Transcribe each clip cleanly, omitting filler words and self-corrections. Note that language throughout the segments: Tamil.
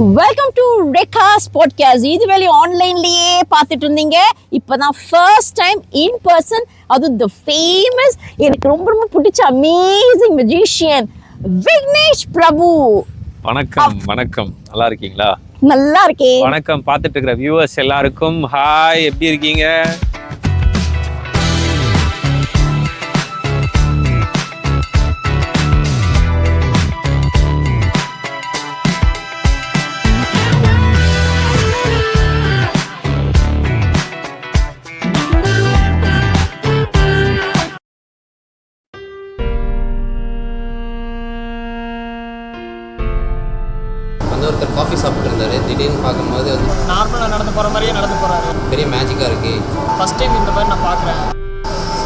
Welcome to ரெக்காஸ் podcast. இதுவரை ஆன்லைன்லயே பார்த்துட்டு இருந்தீங்க. இப்போதான் ஃபர்ஸ்ட் டைம் இன் பர்சன், அது தி ஃபேமஸ், எனக்கு ரொம்ப ரொம்ப பிடிச்ச அமேசிங் மெஜிஷியன் விக்னேஷ் பிரபு. வணக்கம். வணக்கம், நல்லா இருக்கீங்களா? நல்லா இருக்கேன். வணக்கம், பார்த்துட்டு இருக்கிற வியூவர்ஸ் எல்லாருக்கும் ஹாய், எப்படி இருக்கீங்க? ஒருத்தர் காஃபி சாப்பிட்டு இருந்தாரு. திடீர்னு பார்க்கும்போது அது நார்மலாக நடந்து போகிற மாதிரியே நடந்து போகிறாரு. பெரிய மேஜிக்காக இருக்குது. ஃபர்ஸ்ட் டைம் இந்த மாதிரி நான் பார்க்குறேன்.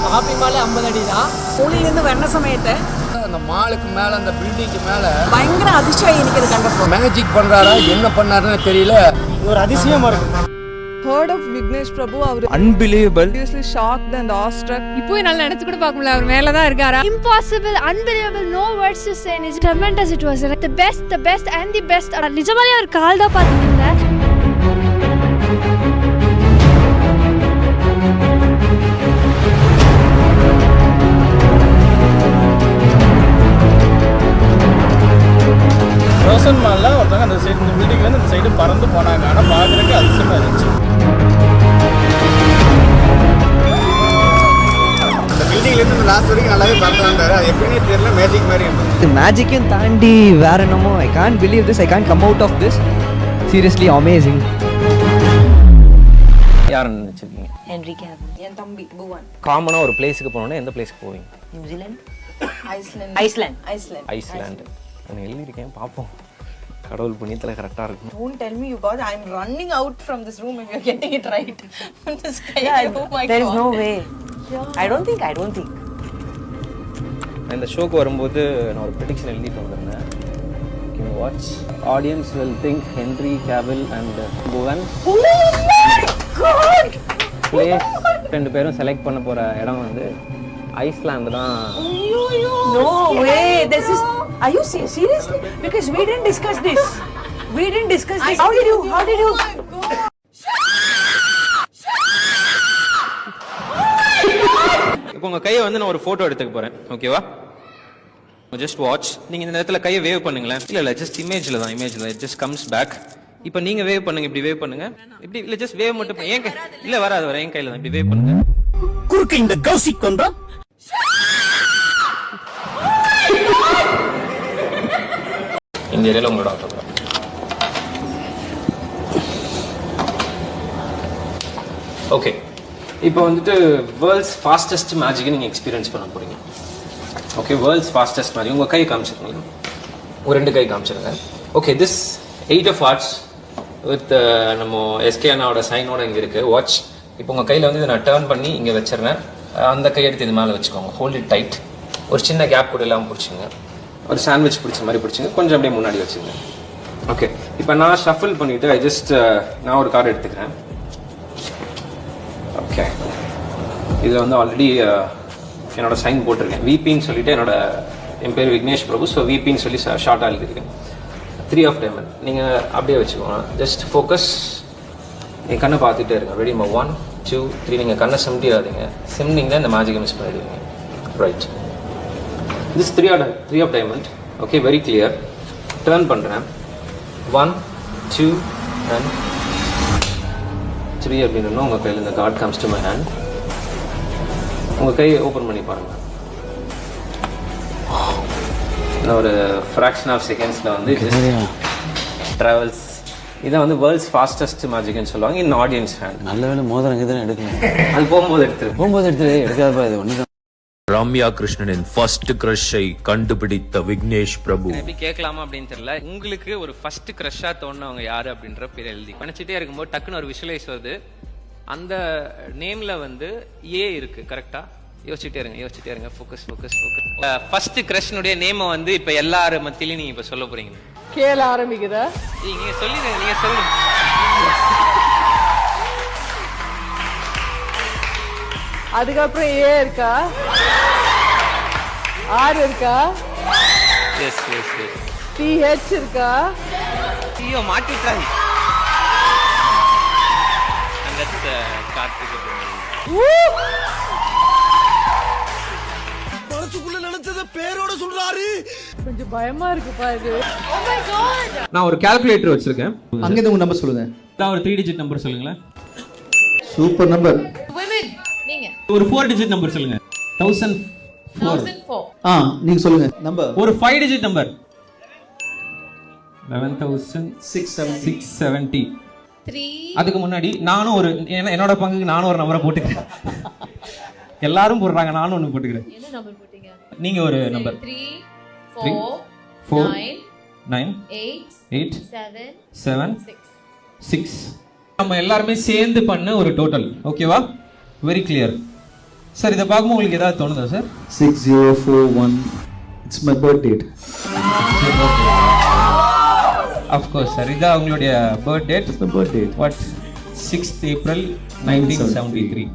காஃபி மேலே 50 அடி தான். ஊழிலேருந்து வர்ற சமயத்தை அந்த மாலுக்கு மேலே, அந்த பில்டிங்க்கு மேலே பயங்கர அதிசயம் எனக்கு கண்டப்போம். மேஜிக் பண்ணுறாரா, என்ன பண்ணாருன்னு தெரியல. ஒரு அதிசயமாக இருக்குது. Heard of Vignesh Prabhu, our unbelievable, seriously shocked and awestruck. இப்போ என்னால நினைச்சு கூட பார்க்க முடியல, அவர் மேல தான் இருக்காரா. Impossible, unbelievable, no words to say. It's tremendous, it was the best and the best. நிஜமாலே அவர் கால் தான் பாத்துட்டீங்க. ரோசன் மாலில் ஒருத்தவங்க அந்த சைடு, இந்த பில்டிங்லேருந்து அந்த சைடு பறந்து போனாங்க. ஆனால் பார்க்குறதுக்கு அதிசயமாக இருந்துச்சு. அந்த பில்டிங்லேருந்து இந்த லாஸ்ட் வரைக்கும் நல்லாவே பறந்து வந்தார். அது எப்படின்னே தெரியல, மேஜிக் மாதிரி இருந்தது. மேஜிக்கையும் தாண்டி வேற என்னமோ. I can't believe this, I can't come out of this. Seriously amazing. யாருன்னு நினச்சிருக்கீங்க? ஹென்ரி கேவில், என் தம்பி புவன். காமனாக ஒரு பிளேஸுக்கு போனோன்னா எந்த பிளேஸ்க்கு போவீங்க? New Zealand, Iceland. நான் எழுதியிருக்கேன், பார்ப்போம். கடவுள் புண்ணியத்தில் கரெக்டாக இருக்கும். Don't tell me you got. I'm running out from this room if you're getting it right. This guy, oh my God. There is no way. I don't think. நான் இந்த ஷோக்கு வரும்போது நான் ஒரு ப்ரெடிக்ஷன் எழுதிட்டு வந்திருந்தேன். You watch, audience will think Henry Cavill and Bhuvan. Oh my God! Place ரெண்டு பேரும் செலக்ட் பண்ண போகிற இடம் வந்து ஐஸ்லாந்து தான். No way. This is. Are you seriously? Because we didn't discuss this. How did you? இப்போ உங்கள் கையை வந்து நான் ஒரு ஃபோட்டோ எடுத்துக்க போகிறேன், ஓகேவா? Just watch. நீங்கள் இந்த நேரத்தில் கையை வேவ் பண்ணுங்களேன். இல்லை ஜஸ்ட் இமேஜில் இட் ஜஸ்ட் கம்ஸ் பேக். இப்போ நீங்கள் வேவ் பண்ணுங்க, இப்படி வேவ் பண்ணுங்க. இப்படி இல்லை, ஜஸ்ட் வேவ் மட்டும் ஏன் கை இல்லை வராது, வர என் கையில் தான். இப்படி வேவ் பண்ணுங்க. குறுக்கு இந்த கௌசிக் கொண்டா. இந்த ஏரியாவில் உங்களோட ஆட்டோகிராஃப். ஓகே, இப்போ வந்துட்டு வேர்ல்ட்ஸ் ஃபாஸ்டஸ்ட் மேஜிக்கை நீங்கள் எக்ஸ்பீரியன்ஸ் பண்ண போகிறீங்க. Okay, world's fastest magic. உங்கள் கை காமிச்சிருக்கீங்க, ஒரு 2 கை காமிச்சிருங்க. Okay, this 8 of hearts with நம்ம எஸ்கே அண்ணாவோட சைனோட இங்கே இருக்குது. வாட்ச். இப்போ உங்கள் கையில் வந்து இதை நான் டேர்ன் பண்ணி இங்கே வச்சிடுறேன். அந்த கை எடுத்து இது மேலே வச்சுக்கோங்க. Hold it tight. ஒரு சின்ன கேப் கூட இல்லாமல் பிடிச்சிங்க. ஒரு சாண்ட்விச் பிடிச்ச மாதிரி பிடிச்சிங்க. கொஞ்சம் அப்படியே முன்னாடி வச்சுங்க. ஓகே, இப்போ நான் ஷஃபில் பண்ணிவிட்டு நான் ஒரு கார்டு எடுத்துக்கிறேன். ஓகே, இதில் வந்து ஆல்ரெடி என்னோட சைன் போட்டிருக்கேன். விபின்னு சொல்லிட்டு என் பேர் விக்னேஷ் பிரபு. ஸோ விபின்னு சொல்லி ஷார்ட்டாக எழுதியிருக்கேன். 3 of diamond. நீங்கள் அப்படியே வச்சுக்கோங்க. Just focus. நீங்கள் கண்ணை பார்த்துட்டே இருங்க. ரெடி? 1 2 3. நீங்கள் கண்ணை சிம்டிடாதீங்க. சிம்னிங்கன்னா இந்த மேஜிக்கை மிஸ் பண்ணிடுவீங்க. Right. This 3 of diamond. Okay, very clear. Turn பண்ணுறேன். 1 2 and 3 அப்படின்னு உங்கள் கையில் இந்த card comes to my hand. உங்கள் கையை ஓப்பன் பண்ணி பாருங்கள். ஒரு ஃப்ராக்ஷன் ஆஃப் செகண்ட்ஸில் வந்து ட்ராவல்ஸ். இதை வந்து வேர்ல்ட்ஸ் ஃபாஸ்டஸ்ட் மேஜிக்னு சொல்லுவாங்க. இன் ஆடியன்ஸ் ஹேண்ட். நல்ல வேலை மோதிரம் இதுன்னு எடுக்கணும். அது போகும்போது எடுக்காதப்பா. இது ஒன்று. ரம்யா கிருஷ்ணனின் ஃபர்ஸ்ட் கிரஷை கண்டுபிடித்த விக்னேஷ் பிரபு. எப்படி கேட்கலாமா அப்படின்னு தெரியல. உங்களுக்கு ஒரு ஃபர்ஸ்ட் கிரஷா தோணுனவங்க யாரு அப்படின்ற பேர் எழுதி நினைச்சிட்டே இருக்கும்போது டக்குன்னு ஒரு விஷுவலைஸ் வருது. அந்த நேம்ல வந்து ஏ இருக்கு. கரெக்டா? யோசிச்சுட்டே இருங்க. ஃபோக்கஸ். ஃபர்ஸ்ட் கிரஷ்னுடைய நேமை வந்து இப்ப எல்லாரும் மத்தியிலும் நீங்க இப்ப சொல்ல போறீங்க. கேள ஆரம்பிக்குதா? நீங்க சொல்லுங்க. அதுக்கப்புறம் ஏ இருக்கா, ஆர் இருக்கா, எஸ் TH இருக்கா? ஐயோ மாட்டிட்டாங்க. கார்த்திகை மனசுக்குள்ள நினைச்சத பேரோட சொல்றாரு. கொஞ்சம் பயமா இருக்குப்பா இது. நான் ஒரு கால்குலேட்டர் வச்சிருக்கேன். அங்கேருந்து உங்கள் நம்பர் சொல்லுங்கள். நான் ஒரு 3 டிஜிட் நம்பர் சொல்லுங்களேன். Super number. நீங்க ஒரு 4 டிஜிட் நம்பர் சொல்லுங்க. 1004. நீங்கள் சொல்லுங்கள் நம்பர். ஒரு 5 டிஜிட் நம்பர். 11,670. 3. அதுக்கு முன்னாடி நானும் ஒரு என்னோட பங்குக்கு நானும் ஒரு நம்பரை போட்டுக்கிறேன். எல்லாரும் போடுறாங்க, நானும் ஒன்று போட்டுக்கிறேன். என்ன நம்பர் போட்டீங்க? நீங்க ஒரு நம்பர். 3 4 9 9 8 8 7 7 6. நம்ம எல்லாருமே சேர்ந்து பண்ண ஒரு டோட்டல். ஓகேவா? Very clear. சார் இதை பார்க்கும்போது உங்களுக்கு ஏதாவது தோணுதா sir? 6041. It's my birth date. Of course sir, இதான் உங்களுடைய birth date. Birth date what? 6th April 1973.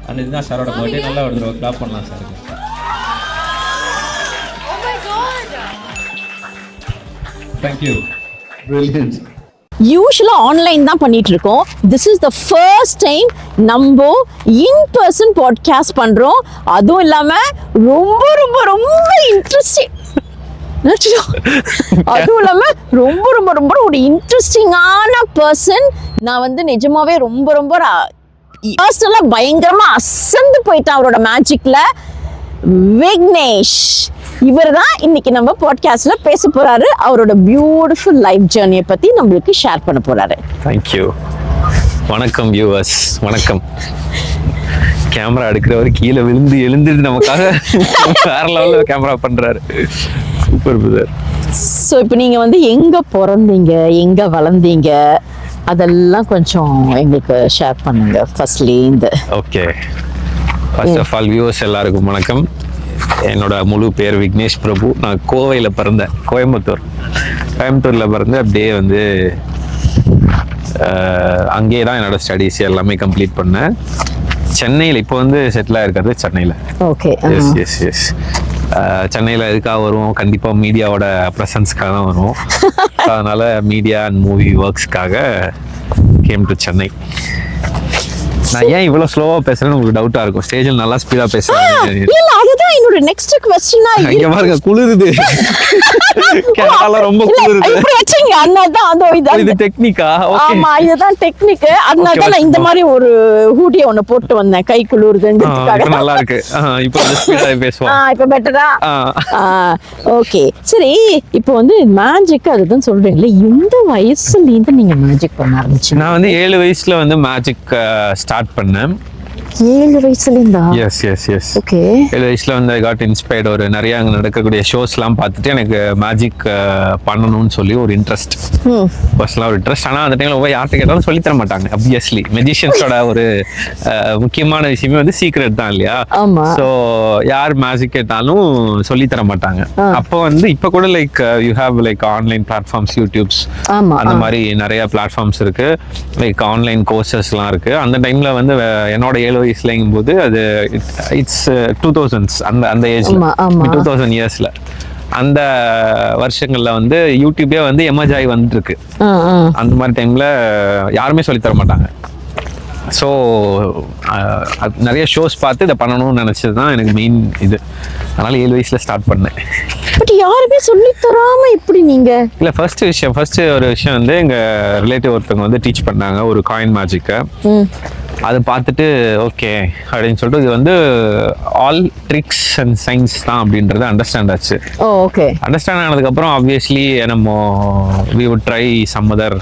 And இதுதான் சாரோட பர்த்டே. நல்லா ஒரு தடவை கிளாப் பண்ணலாம் sir. Oh my god. Thank you. Brilliant. யூஸ்வலா ஆன்லைன் தான் பண்ணிட்டு இருக்கோம். This is the first time நம்ம இன் பர்சன் பாட்காஸ்ட் பண்றோம். அதுவும் இல்லாம ரொம்ப ரொம்ப ரொம்ப இன்ட்ரெஸ்டிங், அதுவும் இல்லாம ரொம்ப ரொம்ப ரொம்ப ஒரு இன்ட்ரெஸ்டிங்கான பர்சன். நான் வந்து நிஜமாவே ரொம்ப ரொம்ப பர்சனலா பயங்கரமா அசந்து போயிட்டேன் அவரோட மேஜிக்ல. விக்னேஷ் இவர் தான் இன்னைக்கு நம்ம பாட்காஸ்ட்ல பேச போறாரு. அவரோட பியூட்டிஃபுல் லைஃப் ஜேர்னியை பத்தி நம்மளுக்கு ஷேர் பண்ண போறாரு. தேங்க்யூ. வணக்கம் வியூவர்ஸ். வணக்கம். கேமரா எடுக்கிறவர் கீழே விழுந்து எழுந்துட்டு நமக்காக வேற லெவலில் கேமரா பண்றாரு. Super brother. ஸோ இப்போ நீங்க வந்து எங்க பிறந்தீங்க, எங்க வளர்ந்தீங்க, அதெல்லாம் கொஞ்சம் எங்களுக்கு ஷேர் பண்ணுங்க ஃபர்ஸ்ட்லேருந்து. Okay. First of all viewers எல்லாருக்கும் வணக்கம். என்னோட முழு பேர் விக்னேஷ் பிரபு. நான் கோவையில் பிறந்தேன். கோயம்புத்தூரில் பிறந்து அப்படியே வந்து அங்கேயே தான் என்னோட ஸ்டடீஸ் எல்லாமே கம்ப்ளீட் பண்ணேன். சென்னையில் இப்போ வந்து செட்டில் ஆயிருக்கிறது சென்னையில். ஓகே. Yes yes yes. சென்னையில் எதுக்காக வருவோம்? கண்டிப்பாக மீடியாவோட ப்ரெசன்ஸ்க்காக தான் வருவோம். அதனால மீடியா அண்ட் மூவி ஒர்க்ஸ்க்காக கேம் டு சென்னை. நான் ஏன் இவ்வளவு ஸ்லோவா பேசுறேன்னு உங்களுக்கு டவுட்டா இருக்கும். ஸ்டேஜில் நல்லா ஸ்பீடா பேசுறேன். இல்ல அதுதான் என்னோட நெக்ஸ்ட் क्वेश्चन. இங்க பாருங்க குளிருது. கேரளால ரொம்ப குளிருது. இப்படி வெச்சீங்க அண்ணாதான் அந்த இது டெக்னிக்கா? ஓகே. ஆமா இதுதான் டெக்னிக். அதனால தான் நான் இந்த மாதிரி ஒரு ஹூடியை ஒன்னு போட்டு வந்தேன். கை குளிருதுன்றதுக்காக. நல்லா இருக்கு. இப்போ வந்து ஸ்பீடா பேசுவோம். இப்போ பெட்டரா? ஓகே சரி. இப்போ வந்து மேஜிக் அதுதான் சொல்றீங்களே, இந்த வயசுல இருந்து நீங்க மேஜிக் பண்ண ஆரம்பிச்சீங்க? நான் வந்து 7 வயசுல வந்து மேஜிக் ஸ்டார்ட் பண்ணேன். 7 வயசுல இருந்தா? S yes S. ஓகே. 7 வயசுல வந்து ஐ காட் இன்ஸ்பயர்ட். ஒரு நிறைய அங்கே நடக்கக்கூடிய ஷோஸ்லாம் பார்த்துட்டு எனக்கு மேஜிக் பண்ணணும்னு சொல்லி ஒரு இன்ட்ரெஸ்ட், பர்சனலாக ஒரு இன்ட்ரெஸ்ட். ஆனால் அந்த டைமில் யார்கிட்ட கேட்டாலும் சொல்லி தர மாட்டாங்க. அப்வியஸ்லி மெஜிஷியன்ஸோட ஒரு முக்கியமான விஷயமே வந்து சீக்ரெட் தான் இல்லையா? ஸோ யார் மேஜிக் கேட்டாலும் சொல்லி தர மாட்டாங்க. அப்போ வந்து இப்போ கூட like you have like online platforms, YouTubes, அந்த மாதிரி நிறைய பிளாட்ஃபார்ம்ஸ் இருக்கு. லைக் ஆன்லைன் கோர்சஸ்லாம் இருக்கு. அந்த டைம்ல வந்து என்னோட 7 வயசுலங்கும் போது அது இட்ஸ் 2000s. அந்த ஏஜ்ல 2000 இயர்ஸ்ல அந்த வருஷங்கள்ல வந்து யூடியூபே வந்து எமர்ஜ் ஆகி வந்துட்டு இருக்கு. அந்த மாதிரி டைம்ல யாருமே சொல்லி தர மாட்டாங்க. ஸோ நிறைய ஷோஸ் பார்த்து இதை பண்ணணும்னு நினச்சது தான் எனக்கு மெயின் இது. அதனால 7 வயசுல ஸ்டார்ட் பண்ணேன். பட் யாருமே சொல்லி தராம இப்படி நீங்க? இல்லை, ஃபர்ஸ்ட் ஒரு விஷயம் வந்து எங்கள் ரிலேட்டிவ் ஒருத்தவங்க வந்து டீச் பண்ணாங்க ஒரு காயின் மேஜிக்கை. அதை பார்த்துட்டு ஓகே அப்படின்னு சொல்லிட்டு இது வந்து ஆல் ட்ரிக்ஸ் அண்ட் சயின்ஸ் தான் அப்படின்றது அண்டர்ஸ்டாண்ட் ஆச்சு. ஓகே. அண்டர்ஸ்டாண்ட் ஆனதுக்கப்புறம் ஆப்வியஸ்லி நம்ம we would try some other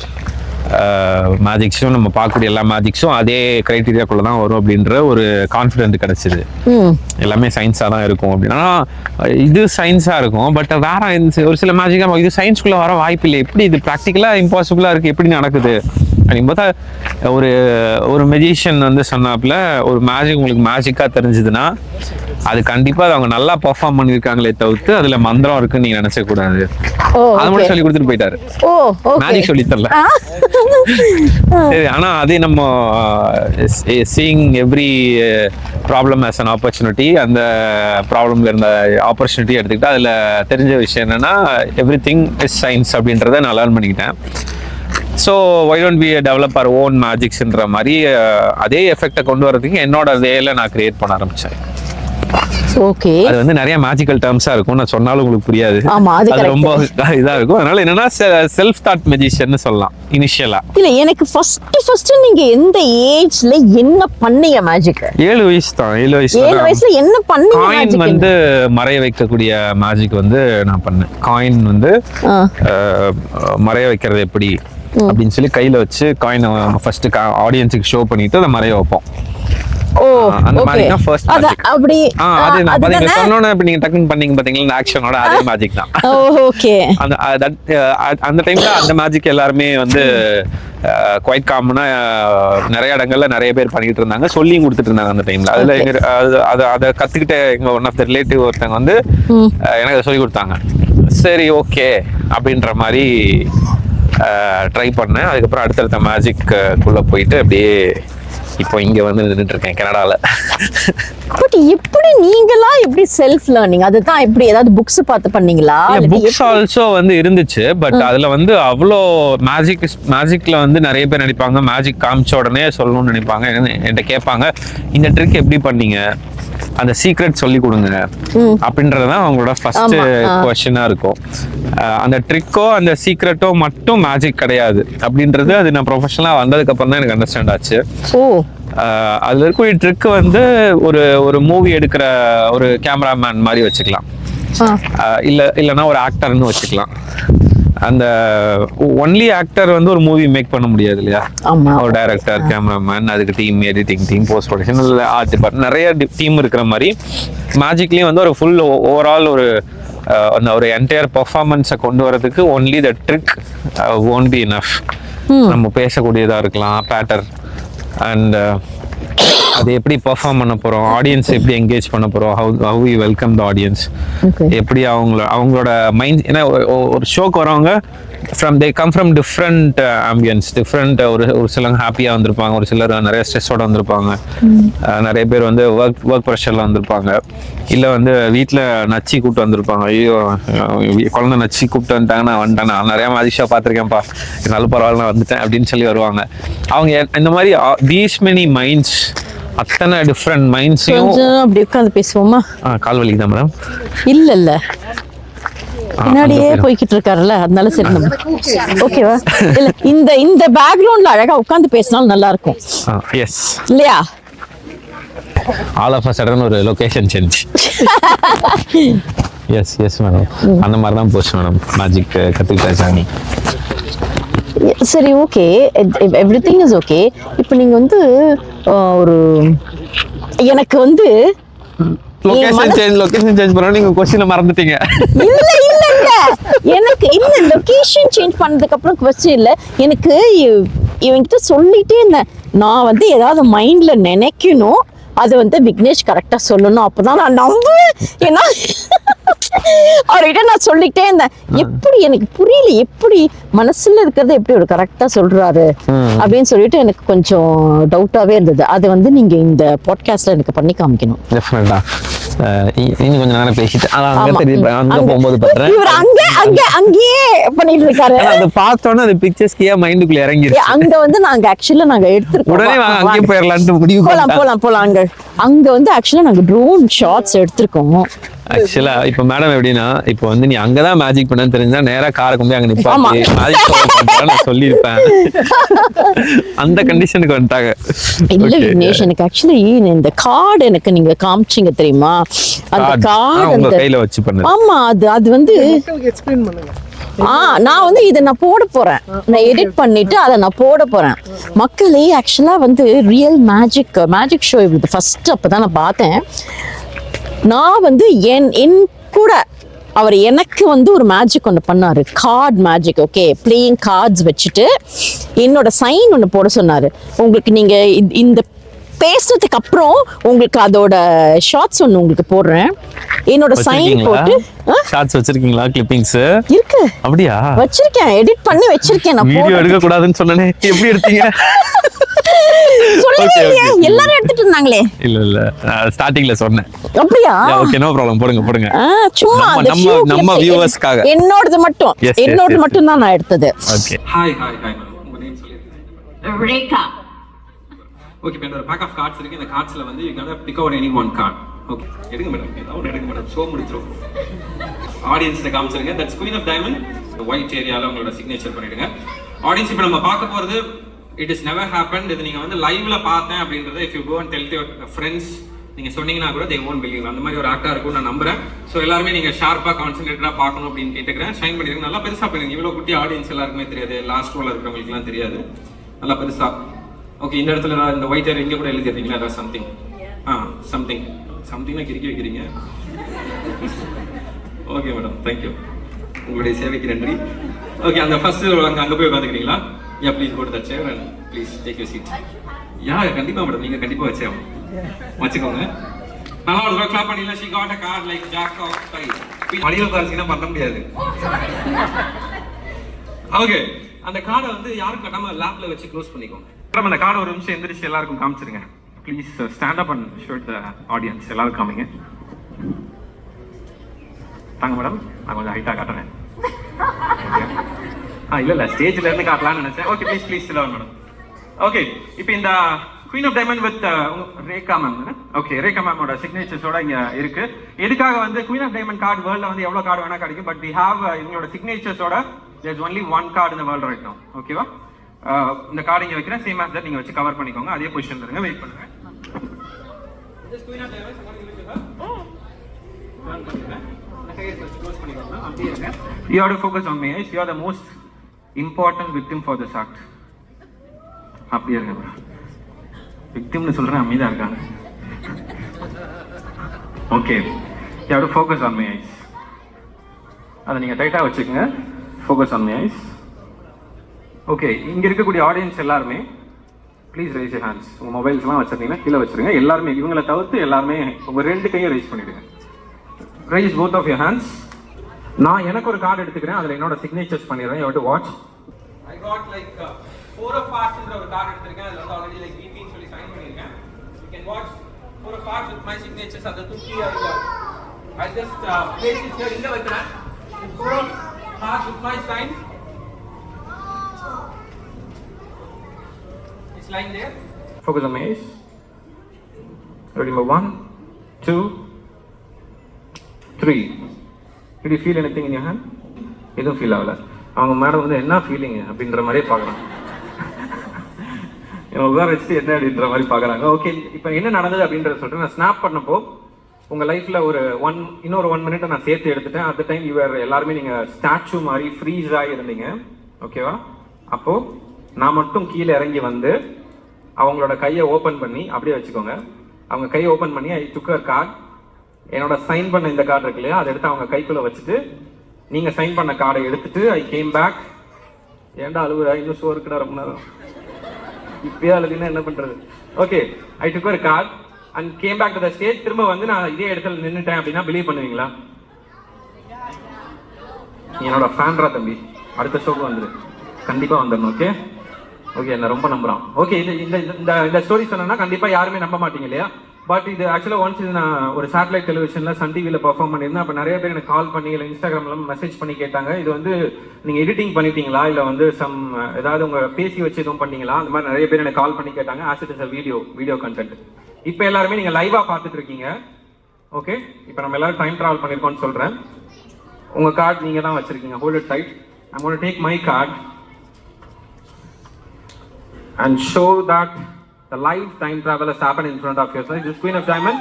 மேஜிக்ஸும். நம்ம பார்க்கக்கூடிய எல்லா மேஜிக்ஸும் அதே கிரைட்டீரியாக்குள்ள தான் வரும் அப்படின்ற ஒரு கான்ஃபிடென்ட் கிடைச்சிது. எல்லாமே சயின்ஸாக தான் இருக்கும் அப்படின்னா இது சயின்ஸாக இருக்கும். பட் வேற ஒரு சில மேஜிக்காக இது சயின்ஸ்குள்ளே வர வாய்ப்பு இல்லை. எப்படி இது ப்ராக்டிக்கலாக இம்பாசிபிளாக இருக்குது, எப்படி நடக்குது அப்படின்னு பார்த்தா ஒரு மெஜிஷியன் வந்து சொன்னாப்புல ஒரு மேஜிக் உங்களுக்கு மேஜிக்காக தெரிஞ்சுதுன்னா அது கண்டிப்பாக அது அவங்க நல்லா பர்ஃபார்ம் பண்ணியிருக்காங்களே தவிர்த்து அதில் மந்திரம் இருக்குன்னு நீங்கள் நினச்சக்கூடாது. அதை மட்டும் சொல்லி கொடுத்துட்டு போயிட்டாரு. மேஜிக் சொல்லி தரல. சரி, ஆனால் அதே நம்ம seeing every problem as an opportunity, அந்த ப்ராப்ளம்ல இருந்த ஆப்பர்ச்சுனிட்டி எடுத்துக்கிட்டு அதில் தெரிஞ்ச விஷயம் என்னன்னா எவ்ரி திங் இஸ் சயின்ஸ் அப்படின்றத நான் லேர்ன் பண்ணிக்கிட்டேன். So why don't we develop our own மேஜிக்ஸ்ன்ற மாதிரி அதே எஃபெக்டை கொண்டு வரதுக்கு என்னோட வேலை நான் கிரியேட் பண்ண ஆரம்பித்தேன். ஓகே, அது வந்து நிறைய மேஜிக்கல் டேர்ம்ஸா இருக்கும், நான் சொன்னாலும் உங்களுக்கு புரியாது. ஆமா, அது ரொம்ப இதா இருக்கும். அதனால என்னன்னா செல்ஃப் தாட் மெஜிஷியன் சொல்லலாம் இனிஷியலா. இல்ல, எனக்கு ஃபர்ஸ்ட் நீங்க எந்த ஏஜ்ல என்ன பண்ணீங்க மேஜிக்? 7 வயசு தான். 7 வயசுல என்ன பண்ணீங்க? காயின் வந்து மறைய வைக்கக்கூடிய மேஜிக் வந்து நான் பண்ணேன். காயின் வந்து மறைய வைக்கிறது எப்படி அப்படின்னு சொல்லி கையில வச்சு காயினை ஃபர்ஸ்ட் ஆடியன்ஸுக்கு ஷோ பண்ணிட்டு அதை மறைய வைப்போம். அந்த மாதிரி தான் ஃபர்ஸ்ட் மேஜிக். அப்படி அது பாத்தீங்க சொன்னோனே இப்ப நீங்க டக்குன்னு பண்ணீங்க பாத்தீங்களா, இந்த ஆக்ஷனோட அதே மேஜிக் தான். ஓகே, அந்த டைம்ல அந்த மேஜிக் எல்லாருமே வந்து குவைட் காமனா நிறைய இடங்கள்ல நிறைய பேர் பண்ணிட்டு இருந்தாங்க, சொல்லியும் கொடுத்துட்டு இருந்தாங்க அந்த டைம்ல. அதுல அதை கத்துக்கிட்ட எங்க ஒன் ஆஃப் த ரிலேட்டிவ் ஒருத்தவங்க வந்து எனக்கு சொல்லி கொடுத்தாங்க. சரி ஓகே அப்படின்ற மாதிரி ட்ரை பண்ணேன். அதுக்கப்புறம் அடுத்தடுத்த மேஜிக்குள்ள போயிட்டு அப்படியே இப்போ இங்க வந்து நின்றுட்டு இருக்கேன் கனடால. பட் எப்படி நீங்களா எப்படி செல்ஃப் லேர்னிங்? அதுதான் எப்படி ஏதாவது புக்ஸ் பார்த்து பண்ணீங்களா? புக்ஸ் ஆல்சோ வந்து இருந்துச்சு. பட் அதுல வந்து அவ்வளோ மேஜிக்ல வந்து நிறைய பேர் நினைப்பாங்க, மேஜிக் காமிச்ச உடனே சொல்லணும்னு நினைப்பாங்க. என்கிட்ட கேட்பாங்க, இந்த ட்ரிக் எப்படி பண்ணீங்க, அந்த சீக்ரெட் சொல்லி கொடுங்க அப்படின்றதுதான் அவங்களோட ஃபர்ஸ்ட் குவெஸ்சனா இருக்கும். அந்த ட்ரிக்கோ அந்த சீக்ரெட்டோ மட்டும் மேஜிக் கிடையாது அப்படின்றது அது நான் ப்ரொஃபஷனலா வந்ததுக்கு அப்புறம் தான் எனக்கு அண்டர்ஸ்டாண்ட் ஆச்சு. அதுல இருக்கக்கூடிய ட்ரிக் வந்து ஒரு மூவி எடுக்கிற ஒரு கேமராமேன் மாதிரி வச்சுக்கலாம், இல்லைன்னா ஒரு ஆக்டர்னு வச்சுக்கலாம். அந்த ஒன்லி ஆக்டர் வந்து ஒரு மூவி மேக் பண்ண முடியாது இல்லையா? ஒரு டைரக்டர், கேமராமேன், அதுக்கு team, editing team, post production, art department, நிறைய டீம் இருக்கிற மாதிரி மேஜிக்லயும் வந்து ஒரு ஃபுல் ஓவரால் ஒரு என்டையர் பெர்ஃபார்மன்ஸை கொண்டு வரதுக்கு only the trick won't be enough. நம்ம பேசக்கூடியதா இருக்கலாம் பேட்டர், அண்ட் அது எப்படி பெர்ஃபார்ம் பண்ண போறோம், ஆடியன்ஸ் எப்படி என்கேஜ் பண்ண போறோம், how we welcome the audience, எப்படி அவங்களோட மைண்ட். ஏன்னா ஒரு ஷோக்கு வரவங்க they come from different ambience, different ஒரு சிலர் ஹாப்பியா வந்திருப்பாங்க, ஒரு சிலர் நிறைய ஸ்ட்ரெஸ்ஸோட வந்திருப்பாங்க, நிறைய பேர் வந்து ஒர்க் ப்ரெஷர்ல வந்திருப்பாங்க, இல்ல வந்து வீட்டுல நச்சி கூப்பிட்டு வந்திருப்பாங்க. ஐயோ குழந்தை நச்சி கூப்பிட்டு வந்துட்டாங்கன்னா வந்துட்டேன், நான் நிறைய அதிர்ஷ்டா பார்த்திருக்கேன்ப்பா, நல்ல பரவாயில்ல நான் வந்துட்டேன் அப்படின்னு சொல்லி வருவாங்க. அவங்க இந்த மாதிரி these many minds, அத்தனை டிஃப்ரெண்ட் மைண்ட்ஸையும் அப்படி உட்காந்து பேசுவோமா? கால் வலிக்குதா மேடம்? இல்ல பின்னாடியே போய்கிட்டு இருக்காருல்ல, அதனால சரி நம்ம ஓகேவா? இல்ல இந்த பேக்ரவுண்ட்ல அழகா உட்காந்து பேசினாலும் நல்லா இருக்கும். எஸ் இல்லையா? ஆல் ஆஃப் அ சடன் ஒரு லொகேஷன் சேஞ்ச். எஸ் மேடம், அந்த மாதிரி தான் போச்சு மேடம் மேஜிக் கத்துக்கிட்ட ஜானி. சரி, ஓகே, எவ்ரிதிங் இஸ் ஓகே. இப்போ நீங்க வந்து ஒரு எனக்கு வந்து லொகேஷன் சேஞ்ச் பண்ணா நீங்க क्वेश्चन மறந்துட்டீங்க. இல்ல எனக்கு இல்ல லொகேஷன் சேஞ்ச் பண்ணதுக்கு அப்புறம் क्वेश्चन இல்ல. எனக்கு இவங்கிட்ட சொல்லிட்டே இருந்தேன், நான் வந்து ஏதாவது மைண்ட்ல நினைக்கணும், அது வந்து விக்னேஷ் கரெக்டா சொல்லணும், அப்பதான் நான் நம்புவேன். ஏன்னா அவர்கிட்ட நான் சொல்லிட்டே இருந்தேன், எப்படி எனக்கு புரியல, எப்படி மனசுல இருக்கிறத எப்படி ஒரு கரெக்டா சொல்றாரு அப்படின்னு சொல்லிட்டு எனக்கு கொஞ்சம் டவுட்டாவே இருந்தது. அது வந்து நீங்க இந்த பாட்காஸ்ட்ல எனக்கு பண்ணி காமிக்கணும். டெஃபினட்டா இன்னும் கொஞ்சம் நேரம் பேசிட்டு அங்க போகும்போது பாத்தறேன், இவர் அங்கேயே பண்ணிட்டு இருக்காரு. அது பார்த்தோன்னே அந்த பிக்சர்ஸ்க்கே மைண்டுக்குள்ள இறங்கிருச்சு. அங்க வந்து நாங்க எடுத்துருக்கோம், உடனே அங்கே போயிடலாம்னு முடிவு பண்ணோம். போலாம் அங்க வந்து ஆக்சுவலா நாங்க ட்ரோன் ஷாட்ஸ் எடுத்திருக்கோம். ஆக்சுவலா இப்ப மேடம் எப்படின்னா, இப்ப வந்து நீ அங்கதான் மேஜிக் பண்ண தெரிஞ்சா நேரா காரை கொண்டு அங்க நிப்பாட்டி மேஜிக் நான் சொல்லியிருப்பேன். அந்த கண்டிஷனுக்கு வந்துட்டாங்க. இல்ல விக்னேஷ், எனக்கு ஆக்சுவலி இந்த கார்டு எனக்கு நீங்க காமிச்சீங்க தெரியுமா, அந்த கார்டு உங்க கையில வச்சு பண்ணு. ஆமா, அது வந்து எக்ஸ்பிளைன் பண்ணுங்க. நான் வந்து இதை நான் போட போறேன், நான் எடிட் பண்ணிட்டு அதை நான் போட போறேன். மக்களே ஆக்சுவலா வந்து ரியல் மேஜிக் ஷோ இது ஃபர்ஸ்ட் அப்பதான் நான் பார்த்தேன். நான் வந்து என் கூட அவர் எனக்கு வந்து ஒரு மேஜிக் ஒன்று பண்ணாரு, card magic. Okay, playing cards வச்சுட்டு என்னோட சைன் ஒன்று போட சொன்னாரு. உங்களுக்கு நீங்க இந்த பேசுறதுக்கு அப்புறம் உங்களுக்கு அதோட ஷார்ட்ஸ் ஒன்று உங்களுக்கு போடுறேன், என்னோட சைன் போட்டு. ஷார்ட்ஸ் வச்சிருக்கீங்களா? கிளிப்பிங்ஸ் இருக்கு. அப்படியா? வச்சிருக்கேன், எடிட் பண்ணி வச்சிருக்கேன். நான் வீடியோ எடுக்க கூடாதுன்னு சொன்னேனே, எப்படி எடுத்தீங்க? சொல்லவே Okay, இல்லையே, okay. எல்லாரும் எடுத்துட்டு இருந்தாங்களே. இல்ல ஸ்டார்டிங்ல சொன்னேன். அப்படியா? ஓகே, நோ ப்ராப்ளம், போடுங்க. சும்மா நம்ம- அந்த few நம்ம clips வியூவர்ஸ்க்காக. என்னோடது மட்டும் Yes, yes, என்னோடது yes. மட்டும் தான் நான் எடுத்தது. ஓகே. ஹாய் மேடம், உங்க நேம் சொல்லிருக்கேன். ரேகா. ஓகே, இப்போ ஒரு பேக் ஆஃப் கார்ட்ஸ் இருக்கு. இந்த கார்ட்ஸ்ல வந்து you can pick out any one card. Okay, எடுங்க மேடம், ஏதாவது எடுங்க மேடம், ஷோ முடிச்சிரும். ஆடியன்ஸ்ல காமிச்சிருங்க. That's queen of diamond. White ஏரியால உங்களோட சிக்னேச்சர் பண்ணிடுங்க. ஆடியன்ஸ் இப்போ நம்ம பார்க்க போறது இட் இஸ் நெவர் ஹேப்பன்ட். இது நீங்க வந்து லைவ்ல பார்த்தேன் அப்படின்றத if you go and tell your friends, நீங்க சொன்னீங்கன்னா கூட they won't believe. அந்த மாதிரி ஒரு ஆக்டா இருக்கும் நான் நம்புறேன். ஸோ எல்லாருமே நீங்க ஷார்ப்பா கான்சென்ட்ரேட்டடா பார்க்கணும் அப்படின்னு கேட்டுக்கிறேன். ஷைன் பண்ணிருங்க, நல்லா பெருசா பண்ணுங்க. இவ்வளவு குட்டி ஆடியன்ஸ் எல்லாருக்குமே தெரியாது, லாஸ்ட் ரோல இருக்கிறவங்களுக்கு எல்லாம் தெரியாது. நல்லா பெருசா. ஓகே, இந்த இடத்துல நான் இந்த ஒயிட் ஏர் இங்க கூட எழுதிருக்கீங்களா? அதான் சம்திங். சம்திங்னா கிறுக்கி வைக்கிறீங்க. ஓகே மேடம், தேங்க்யூ, உங்களுடைய சேவைக்கு நன்றி. ஓகே, அந்த ஃபர்ஸ்ட் அங்க போய் உட்காந்துக்கிறீங்களா? Ya, please go to that chair and please take your seat. Ya, கண்டிப்பா மேடம், நீங்க கண்டிப்பா வச்சுக்கோங்க. நல்லா ஒரு கிளாப் பண்ணிடலாம். she got a card like jack of spades. மடியில உட்கார்ந்தீங்கன்னா பண்ண முடியாது. ஓகே, அந்த கார்டை வந்து யாரும் கட்டாம லேப்ல வச்சு க்ளோஸ் பண்ணிக்கோங்க. மேடம், அந்த கார்டை ஒரு நிமிஷம் எந்திரிச்சு எல்லாருக்கும் காமிச்சிருங்க. Please stand up and show the audience. எல்லாரும் காமிங்க. தாங்க மேடம், நான் கொஞ்சம் ஹைட்டா காட்டுறேன். இல்ல ஸ்டேஜ்ல இருந்து காட்டலாம்னு நினைச்சேன். ஓகே, ப்ளீஸ் சிலவன் மேடம். ஓகே, இப்போ இந்த queen of diamond with Rekha ma'am. Okay, Rekha மேமோட சிக்னேச்சர்ஸோட இங்க இருக்கு. எதுக்காக வந்து குயின் ஆஃப் டைமண்ட் கார்டு வேர்ல்ட்ல வந்து எவ்வளவு கார்டு வேணா கிடைக்கும், பட் வி ஹேவ் இவங்களோட சிக்னேச்சர்ஸோட there's only one card in the world right now. ஓகேவா? இந்த கார்டு இங்க வைக்கிறேன். சேம் as that நீங்க வச்சு கவர் பண்ணிக்கோங்க. அதே பொசிஷன்ல இருங்க, வெயிட் பண்ணுங்க. this queen of diamonds somebody give it to her. turn பண்ணுங்க. அந்த கையை வச்சு க்ளோஸ் பண்ணிக்கோங்க. அப்படியே இருங்க. you have to focus on me. you are the most important victim for this act. அப்படியே இருங்க. விக்டிம்னு சொல்றேன், அமைதியா இருக்காங்க. Okay, you have to focus on my eyes. அதை நீங்க டைட்டா வச்சுக்கோங்க. focus on my eyes. Okay, இங்க இருக்கக்கூடிய ஆடியன்ஸ் எல்லாருமே ப்ளீஸ் ரைஸ் யூர் ஹேண்ட்ஸ். உங்க மொபைல்ஸ்லாம் வச்சிருந்தீங்கன்னா கீழே வச்சிருங்க. எல்லாருமே இவங்களை தவிர்த்து எல்லாருமே உங்க ரெண்டு கையும் ரைஸ் பண்ணிடுங்க. Rice both of your hands. நான் எனக்கு ஒரு கார்டு எடுத்துக்கிறேன், அதுல என்னோட சிக்னேச்சர்ஸ் பண்ணிடுறேன். you have to watch. I got like 4 of hearts என்ற ஒரு கார்டு எடுத்துருக்கேன். அதுல வந்து ஆல்ரெடி லைக் VPன்னு சொல்லி சைன் பண்ணிருக்கேன். You can watch 4 of hearts with my signatures. அந்த தூக்கி I just place it here. இங்க வைக்கிறேன். 4 of hearts with my sign. It's lying there. Focus on my eyes. Ready, number 1, 2, 3. Did you feel anything in your hand? எதுவும் ஃபீல் ஆகல. அவங்க மேடம் வந்து என்ன ஃபீலிங் அப்படின்ற மாதிரியே பார்க்குறாங்க. உட்கார வச்சு என்ன அப்படின்ற மாதிரி பார்க்குறாங்க. ஓகே, இப்போ என்ன நடந்தது அப்படின்றத சொல்லிட்டு நான் ஸ்னாப் பண்ணப்போ உங்கள் லைஃப்பில் இன்னொரு 1 மினிட்டை நான் சேர்த்து எடுத்துட்டேன். அட் த டைம் எல்லாருமே நீங்கள் ஸ்டாச்சு மாதிரி ஃப்ரீஸ் ஆகி இருந்தீங்க. ஓகேவா? அப்போது நான் மட்டும் கீழே இறங்கி வந்து அவங்களோட கையை ஓப்பன் பண்ணி அப்படியே வச்சுக்கோங்க. அவங்க கையை ஓப்பன் பண்ணி ஐ டுக் அ கார்டு. என்னோட சைன் பண்ண இந்த கார்டு இருக்கு இல்லையா, அதை எடுத்து அவங்க கைக்குள்ளே வச்சுட்டு நீங்கள் சைன் பண்ண கார்டை எடுத்துட்டு ஐ கேம் பேக். ஏன்டா அழுவுறா, இன்னும் ஷோ இருக்குடா ரொம்ப நேரம், இப்பயே அழுதுன்னா என்ன பண்ணுறது? Okay, I took a card and came back to the stage. திரும்ப வந்து நான் இதே இடத்துல நின்றுட்டேன் அப்படின்னா பிலீவ் பண்ணுவீங்களா? என்னோட ஃபேன்ரா தம்பி, அடுத்த ஷோக்கு வந்துரு, கண்டிப்பாக வந்துடணும். ஓகே ஓகே, என்ன ரொம்ப நம்புறான். ஓகே, இந்த ஸ்டோரி சொன்னா கண்டிப்பா யாருமே நம்ப மாட்டீங்க இல்லையா? பட் இது ஆக்சுவலாக ஒன்ஸ் இது நான் ஒரு சேட்டலைட் டெலிவிஷன்ல சன் டிவியில் பர்ஃபார்ம் பண்ணியிருந்தேன். அப்போ நிறைய பேர் எனக்கு கால் பண்ணி இல்லை இன்ஸ்டாகிராம்ல மெசேஜ் பண்ணி கேட்டாங்க, இது வந்து நீங்க எடிட்டிங் பண்ணிட்டீங்களா இல்லை வந்து ஏதாவது உங்க பேசி வச்சு எதுவும் பண்ணீங்களா? அந்த மாதிரி நிறைய பேர் எனக்கு கால் பண்ணி கேட்டாங்க. As it is a video content. இப்போ எல்லாருமே நீங்க லைவா பார்த்துட்டு இருக்கீங்க. ஓகே, இப்போ நம்ம எல்லாரும் டைம் டிராவல் பண்ணிருக்கோம்னு சொல்றேன். உங்க கார்டு நீங்க தான் வச்சிருக்கீங்க. Hold it tight. I want to take my card and show that the live time travel has happened in front of you. So this Queen of Diamond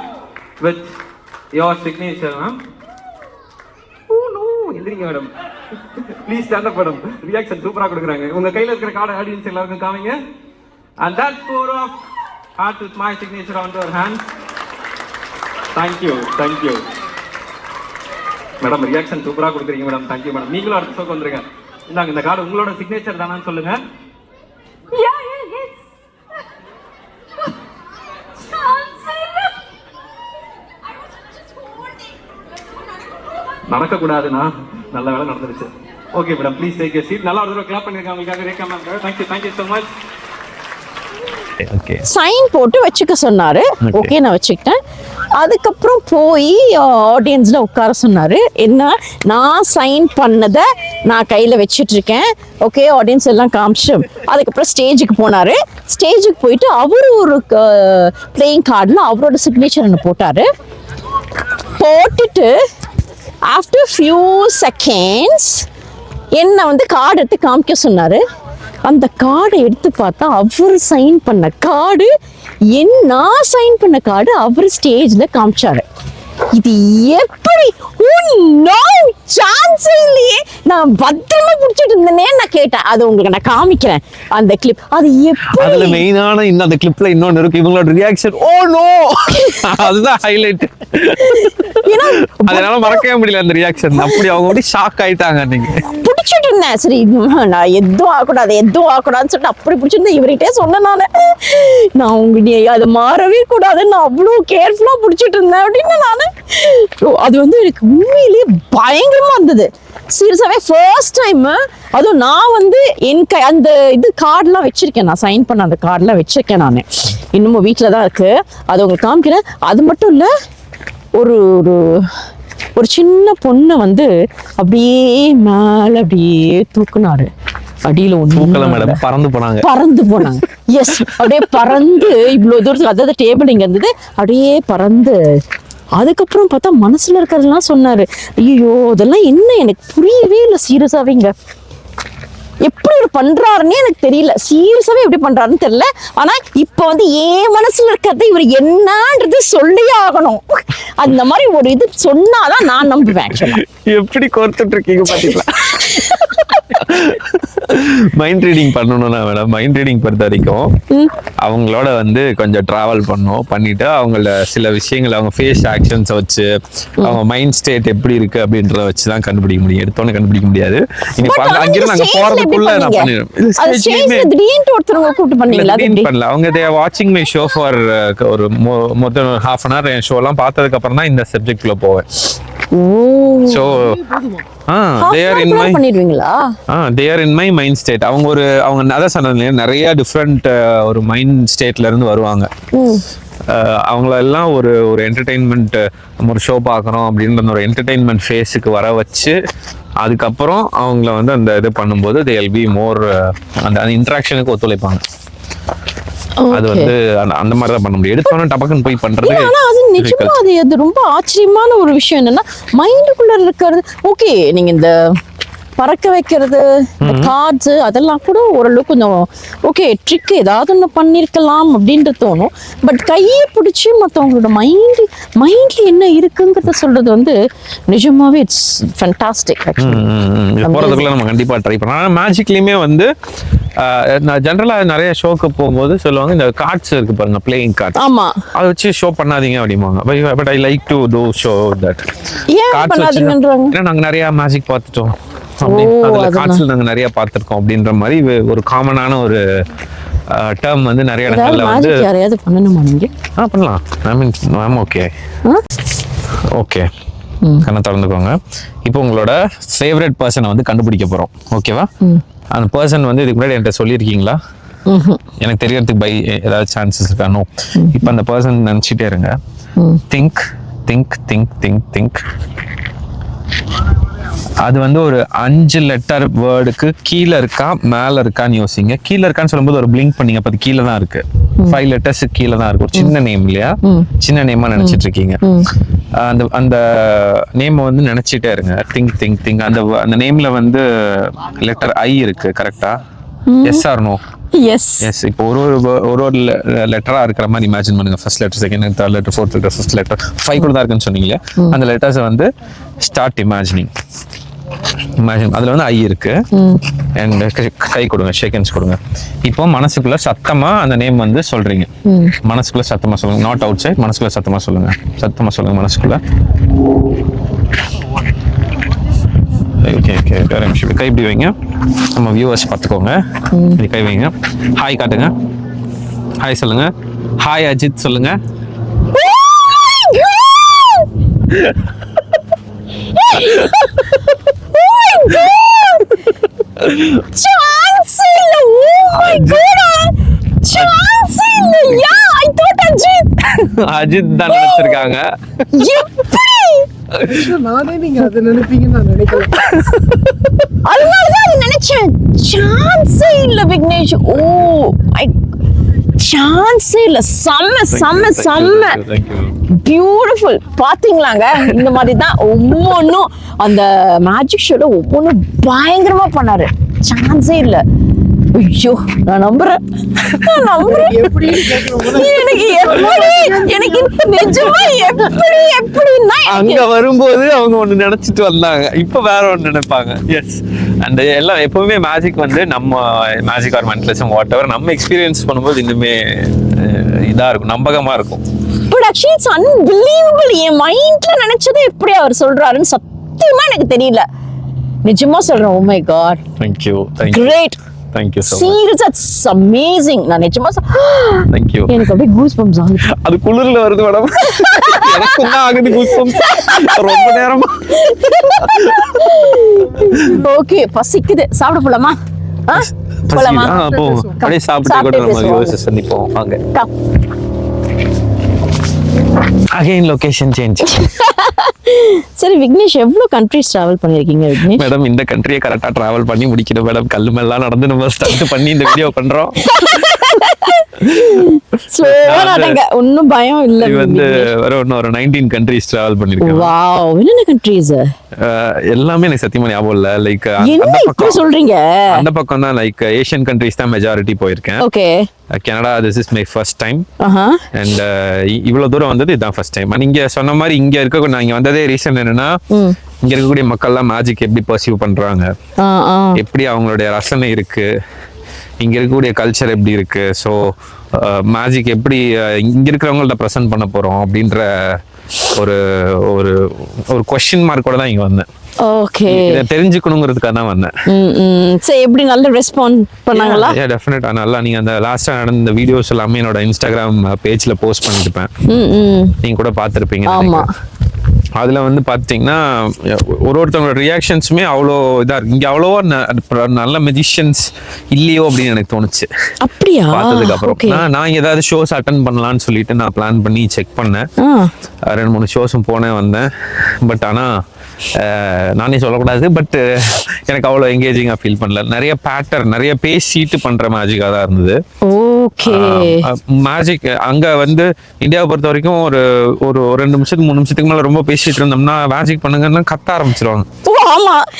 with your signature, ma'am. Oh no, எந்திரிங்க madam, please stand up madam. Reaction சூப்பரா கொடுக்குறாங்க. உங்க கையில இருக்கிற கார்டு ஆடியன்ஸ் எல்லாருக்கும் காமிங்க. And that 4 of hearts with my signature onto your hands. Thank you. Madam reaction சூப்பரா கொடுக்குறீங்க மேடம். Thank you madam. நீங்களும் அடுத்த ஷோக்கு வந்துருங்க. இந்தாங்க, இந்த கார்டு உங்களோட சிக்னேச்சர் தானான்னு சொல்லுங்க. நடக்கக்கூடாதுன்னா நல்ல வேலை நடந்துருச்சு. Okay madam, please take your seat. நல்லா ஒரு தடவை கிளாப் பண்ணிருக்காங்க உங்களுக்காக Rekha ma'am. Thank you so much. Okay sign போட்டு வச்சுக்க சொன்னாரு. ஓகே நான் வச்சுக்கிட்டேன். அதுக்கப்புறம் போய் ஆடியன்ஸ்ல உட்கார சொன்னாரு. என்ன நான் சைன் பண்ணதை நான் கையில வச்சிட்டு இருக்கேன். ஓகே ஆடியன்ஸ் எல்லாம் காமிச்சு அதுக்கப்புறம் ஸ்டேஜுக்கு போனாரு. ஸ்டேஜுக்கு போயிட்டு அவரு ஒரு பிளேயிங் கார்டில் அவரோட சிக்னேச்சர் என்ன போட்டாரு. போட்டுட்டு ஆஃப்டர் ஃபியூ செகண்ட்ஸ் என்னை வந்து கார்டு எடுத்து காமிக்க சொன்னாரு. அந்த கார்டை எடுத்து பார்த்தா அவர் சைன் பண்ண கார்டு நான் சைன் பண்ண கார்டு அவர் ஸ்டேஜ்ல காமிச்சாரு. இது எப்படி சான்ஸே இல்லையே. நான் பத்திரமா பிடிச்சிட்டு இருந்தேனே நான் கேட்டேன். அது உங்களுக்கு நான் காமிக்கிறேன் அந்த கிளிப். அது எப்படி அதுல மெயினான அந்த கிளிப்ல இன்னொன்னு இருக்கு. இவங்களோட ரியாக்ஷன் ஓ நோ அதுதான் ஹைலைட். அதனால மறக்கவே முடியல அந்த ரியாக்ஷன். அப்படி அவங்க அப்படி ஷாக் ஆயிட்டாங்க. நீங்க பிடிச்சிட்டு இருந்தேன். சரி நான் எதுவும் ஆகக்கூடாதுன்னு சொல்லிட்டு அப்படி பிடிச்சிருந்தேன். இவர்கிட்டே சொன்னேன் நான் உங்க அது மாறவே கூடாதுன்னு நான் அவ்வளோ கேர்ஃபுல்லா பிடிச்சிட்டு இருந்தேன் அப்படின்னு நானு. அது வந்து எனக்கு உண்மையிலேயே பயங்கரமா இருந்தது. சீரியஸாவே ஃபர்ஸ்ட் டைம். அதுவும் நான் வந்து அந்த இது கார்டெலாம் வச்சிருக்கேன். நான் சைன் பண்ண அந்த கார்டெலாம் வச்சிருக்கேன். நான் இன்னமும் வீட்டில் தான் இருக்கு. அது உங்களுக்கு காமிக்கிறேன். அது மட்டும் இல்லை, ஒரு ஒரு சின்ன பொண்ணை வந்து அப்படியே மேல அப்படியே தூக்குனாரு. அடியில ஒண்ணு பறந்து போனாங்க. எஸ் அப்படியே பறந்து இவ்வளவு தூரத்துக்கு, அதாவது டேபிள் இங்க இருந்தது, அப்படியே பறந்து அதுக்கப்புறம் பார்த்தா மனசுல இருக்கிறதெல்லாம் சொன்னாரு. ஐயோ அதெல்லாம் என்ன எனக்கு புரியவே இல்லை. சீரியஸாவேங்க எப்படி ஒரு பண்றாருன்னே எனக்கு தெரியல. சீரியஸாவே எப்படி பண்றாருன்னு தெரியல. ஆனா இப்ப வந்து என் மனசுல இருக்கிறது இவர் என்னன்றது சொல்லியே ஆகணும். அந்த மாதிரி ஒரு இது சொன்னாதான் நான் நம்புவேன். எப்படி கோர்த்துட்டு இருக்கீங்க பாத்தீங்களா? மைண்ட் ரீடிங் பண்ணணும்னா மேடம், மைண்ட் ரீடிங் பொறுத்த வரைக்கும் அவங்களோட வந்து கொஞ்சம் டிராவல் பண்ணிட்டு அவங்கள சில விஷயங்கள் அவங்க ஃபேஸ் ஆக்ஷன்ஸை வச்சு அவங்க மைண்ட் ஸ்டேட் எப்படி இருக்கு அப்படின்றத வச்சுதான் கண்டுபிடிக்க முடியும். எடுத்தோன்னு கண்டுபிடிக்க முடியாது. அங்கிருந்து நாங்க போறதுக்குள்ள நான் பண்ணல. அவங்க தே வாட்சிங் மை ஷோ ஃபார் ஒரு மொத்தம் half an hour. N show எல்லாம் பார்த்ததுக்கு அப்புறம் தான் இந்த சப்ஜெக்ட்ல போவேன். So they are in my mind state. அவங்க அதான் சொன்னது, நிறைய டிஃப்ரெண்ட் ஒரு மைண்ட் ஸ்டேட்ல இருந்து வருவாங்க. அவங்கள எல்லாம் ஒரு என்டர்டெயின்மெண்ட், நம்ம ஒரு ஷோ பார்க்குறோம் அப்படின்ற ஒரு என்டர்டெயின்மெண்ட் ஃபேஸுக்கு வர வச்சு அதுக்கப்புறம் அவங்கள வந்து அந்த இது பண்ணும்போது they will be more அந்த இன்ட்ராக்ஷனுக்கு ஒத்துழைப்பாங்க. அது வந்து அந்த மாதிரி தான் பண்ண முடியும். எடுத்தோன்னே டபக்குன்னு போய் பண்றது. ஆனா அது நிஜமா அது ரொம்ப ஆச்சரியமான ஒரு விஷயம். என்னன்னா மைண்டுக்குள்ள இருக்கிறது ஓகே, நீங்க இந்த பறக்க வைக்கிறது, இந்த கார்ட்ஸ் அதெல்லாம் கூட ஓரளவு கொஞ்சம் ஓகே ட்ரிக் ஏதாவது ஒன்று பண்ணிருக்கலாம் அப்படின்ட்டு தோணும். பட் கையை பிடிச்சி மற்றவங்களோட மைண்ட்ல என்ன இருக்குங்கிறத சொல்றது வந்து நிஜமாவே இட்ஸ் ஃபேண்டாஸ்டிக். போறதுக்குள்ள நம்ம கண்டிப்பா ட்ரை பண்ணலாம். மேஜிக்லயுமே வந்து நான் ஜென்ரலா நிறைய ஷோக்கு போகும்போது சொல்லுவாங்க, இந்த கார்ட்ஸ் இருக்கு பாருங்க, பிளேயிங் கார்ட்ஸ், ஆமா அதை வச்சு ஷோ பண்ணாதீங்க அப்படிம்பாங்க. But I like to do show that. ஏன்னா நாங்க நிறைய மேஜிக் பார்த்துட்டோம், அதுல கார்ட்ஸ்ல நாங்க நிறைய பார்த்திருக்கோம் அப்படின்ற மாதிரி ஒரு காமனான ஒரு டேர்ம் வந்து நிறைய இடங்கள்ல வந்து யாரையாவது பண்ணணுமா நீங்க? பண்ணலாம். ஐ மீன் ஐம் ஓகே ஓகே கண்ணை திறந்துக்கோங்க. இப்போ உங்களோட ஃபேவரட் பர்சனை வந்து கண்டுபிடிக்க போறோம். ஓகேவா? அந்த பர்சன் வந்து இதுக்கு முன்னாடி என்கிட்ட சொல்லியிருக்கீங்களா? எனக்கு தெரியறதுக்கு பை ஏதாவது சான்சஸ் இருக்கானோ? இப்போ அந்த பர்சன் நினைச்சிட்டே இருங்க. Think think think think think. அது வந்து ஒரு 5 லெட்டர் வேர்டுக்கு கீழே இருக்கா மேல இருக்கான்னு யோசிங்க. கீழே இருக்கான்னு சொல்லும்போது ஒரு பிளிங்க் பண்ணீங்க, அப்ப அது கீழே தான் இருக்கு. 5 லெட்டர்ஸ் கீழே தான் இருக்கு. ஒரு சின்ன நேம் இல்லையா? சின்ன நேமா நினைச்சிட்டு இருக்கீங்க. அந்த நேம் வந்து நினைச்சிட்டே இருங்க. Think think think. அந்த நேம்ல வந்து லெட்டர் ஐ இருக்கு. கரெக்டா? Yes or no? எஸ். இப்போ ஒரு லெட்டரா இருக்கிற மாதிரி இமேஜின் பண்ணுங்க. First letter, second letter, third letter, fourth letter, fifth letter, 5 கூட தான் இருக்குன்னு சொன்னீங்க. அந்த லெட்டர்ஸை வந்து ஸ்டார்ட் இமேஜினிங். அதுல வந்து ஐ இருக்கு. அண்ட் கை கொடுங்க, ஷேக்கன்ஸ் கொடுங்க. இப்போ மனசுக்குள்ள சத்தமா அந்த நேம் வந்து சொல்றீங்க. மனசுக்குள்ள சத்தமா சொல்லுங்க, நாட் அவுட் சைட். மனசுக்குள்ள சத்தமா சொல்லுங்க, சத்தமா சொல்லுங்க மனசுக்குள்ள. ஓகே ஓகே, வேற நிமிஷம் கை இப்படி வைங்க, நம்ம வியூவர்ஸ் பார்த்துக்கோங்க. இப்படி கை வைங்க. ஹாய் காட்டுங்க, ஹாய் சொல்லுங்க. ஹாய் அஜித் சொல்லுங்க. அஜித் தான் நினைச்சிருக்காங்க. நானே நீங்க அதை நினைப்பீங்கன்னு நான் நினைக்கல. அதனாலதான் அது நினைச்சேன். சான்ஸே இல்ல விக்னேஷ். ஓ சான்ஸே இல்ல. செம்ம பியூட்டிஃபுல். பாத்தீங்களாங்க, இந்த மாதிரி தான் ஒவ்வொன்றும் அந்த மேஜிக் ஷோல ஒவ்வொன்றும் பயங்கரமா பண்ணாரு. சான்ஸே இல்ல. ஐயோ நான் நம்புறேன். எனக்கு நிஜமா எப்படின்னா அங்க வரும்போது அவங்க ஒண்ணு நினைச்சிட்டு வந்தாங்க, இப்ப வேற ஒண்ணு நினைப்பாங்க. எஸ், அந்த எல்லாம் எப்பவுமே மேஜிக் வந்து நம்ம magic or mentalism whatever நம்ம எக்ஸ்பீரியன்ஸ் பண்ணும்போது இன்னுமே இதா இருக்கும், நம்பகமா இருக்கும். But actually it's unbelievable. என் மைண்ட்ல நினைச்சது எப்படி அவர் சொல்றாருன்னு சத்தியமா எனக்கு தெரியல. நிஜமா சொல்றேன். Oh my God, thank you great, thank you so much. சீரியஸா இட்ஸ் அமேசிங். நான் நிஜமா தேங்க் யூ. எனக்கு அப்படியே கூஸ் பம்ப்ஸ் ஆகுது. அது குளிர்ல வருது மேடம். எனக்கும் தான் ஆகுது கூஸ் பம்ப்ஸ் ரொம்ப நேரமா. ஓகே, பசிக்குது. சாப்பிட போலாமா? போலாமா? போ, அப்படியே சாப்பிட்டு கூட நம்ம வியூவர்ஸ் சந்திப்போம். வாங்க. Again location change. சரி விக்னேஷ், எவ்வளவு கண்ட்ரிஸ் டிராவல் பண்ணிருக்கீங்க விக்னேஷ்? மேடம் இந்த கண்ட்ரியை கரெக்டா டிராவல் பண்ணி முடிக்கணும் மேடம். கல்லு மேலாம் நடந்து நம்ம ஸ்டண்ட் பண்ணி இந்த வீடியோ பண்றோம். ஒன்னும் பயம் இல்ல. இது வந்து ஒரு 19 கண்ட்ரிஸ் டிராவல் பண்ணிருக்கேன். வாவ், என்னென்ன கண்ட்ரிஸ்? எல்லாமே எனக்கு சத்தியமா ஞாபகம் இல்ல. லைக் என்ன இப்படி சொல்றீங்க? அந்த பக்கம் தான் லைக் ஏசியன் கண்ட்ரிஸ் தான் மெஜாரிட்டி போயிருக்கேன். Okay. Canada this is my first time. And இவ்வளவு தூரம் வந்தது இதுதான் ஃபர்ஸ்ட் டைம். நீங்க சொன்ன மாதிரி இங்க இருக்க நான் இங்க வந்ததே ரீசன் என்னன்னா, இங்க இருக்கக்கூடிய மக்கள்லாம் மேஜிக் எப்படி பர்சீவ் பண்றாங்க, எப்படி அவங்களுடைய ரசனை இருக்கு, இங்க இருக்கக்கூடிய கல்ச்சர் எப்படி இருக்கு, ஸோ மேஜிக் எப்படி இங்க இருக்கிறவங்கள்ட்ட ப்ரெசென்ட் பண்ண போறோம் அப்படின்ற ஒரு ஒரு ஒரு கொஸ்டின் மார்க்கோட தான் இங்க வந்தேன். ஓகே, இதை தெரிஞ்சுக்கணுங்கிறதுக்காக தான் வந்தேன். சரி, எப்படி நல்ல ரெஸ்பான்ஸ் பண்ணாங்களா? டெஃபினட்டா நல்லா. நீங்க அந்த லாஸ்டா நடந்த வீடியோஸ் எல்லாமே என்னோட இன்ஸ்டாகிராம் பேஜ்ல போஸ்ட் பண்ணிருப்பேன், நீங்க கூட பார்த்திருப்பீங்க. ஆமா, அதுல வந்து பாத்தீங்கன்னா ஒருத்தவங்களோட ரியாக்ஷன்ஸுமே அவ்வளோ இதா இருக்கு. இங்க அவ்வளோவா நல்ல மெஜிஷியன்ஸ் இல்லையோ அப்படின்னு எனக்கு தோணுச்சு. அப்படியா? பார்த்ததுக்கு அப்புறம் நான் ஏதாவது ஷோஸ் அட்டன் பண்ணலாம்னு சொல்லிட்டு நான் பிளான் பண்ணி செக் பண்ணேன். 2-3 ஷோஸும் போனேன் வந்தேன். பட் ஆனா நானே சொல்லக்கூடாது, பட் எனக்கு அவ்வளோ என்கேஜிங்காக ஃபீல் பண்ணல. நிறைய பேட்டர்ன், நிறைய பேசிட்டு பண்ற மேஜிக்காக தான் இருந்தது. ஓகே. மேஜிக் அங்க வந்து இந்தியாவை பொறுத்த வரைக்கும் ஒரு ஒரு 2 நிமிஷத்துக்கு 3 நிமிஷத்துக்கு மேல ரொம்ப பேசிட்டு இருந்தோம்னா மேஜிக் பண்ணுங்கன்னா கத்த ஆரம்பிச்சிருவாங்க.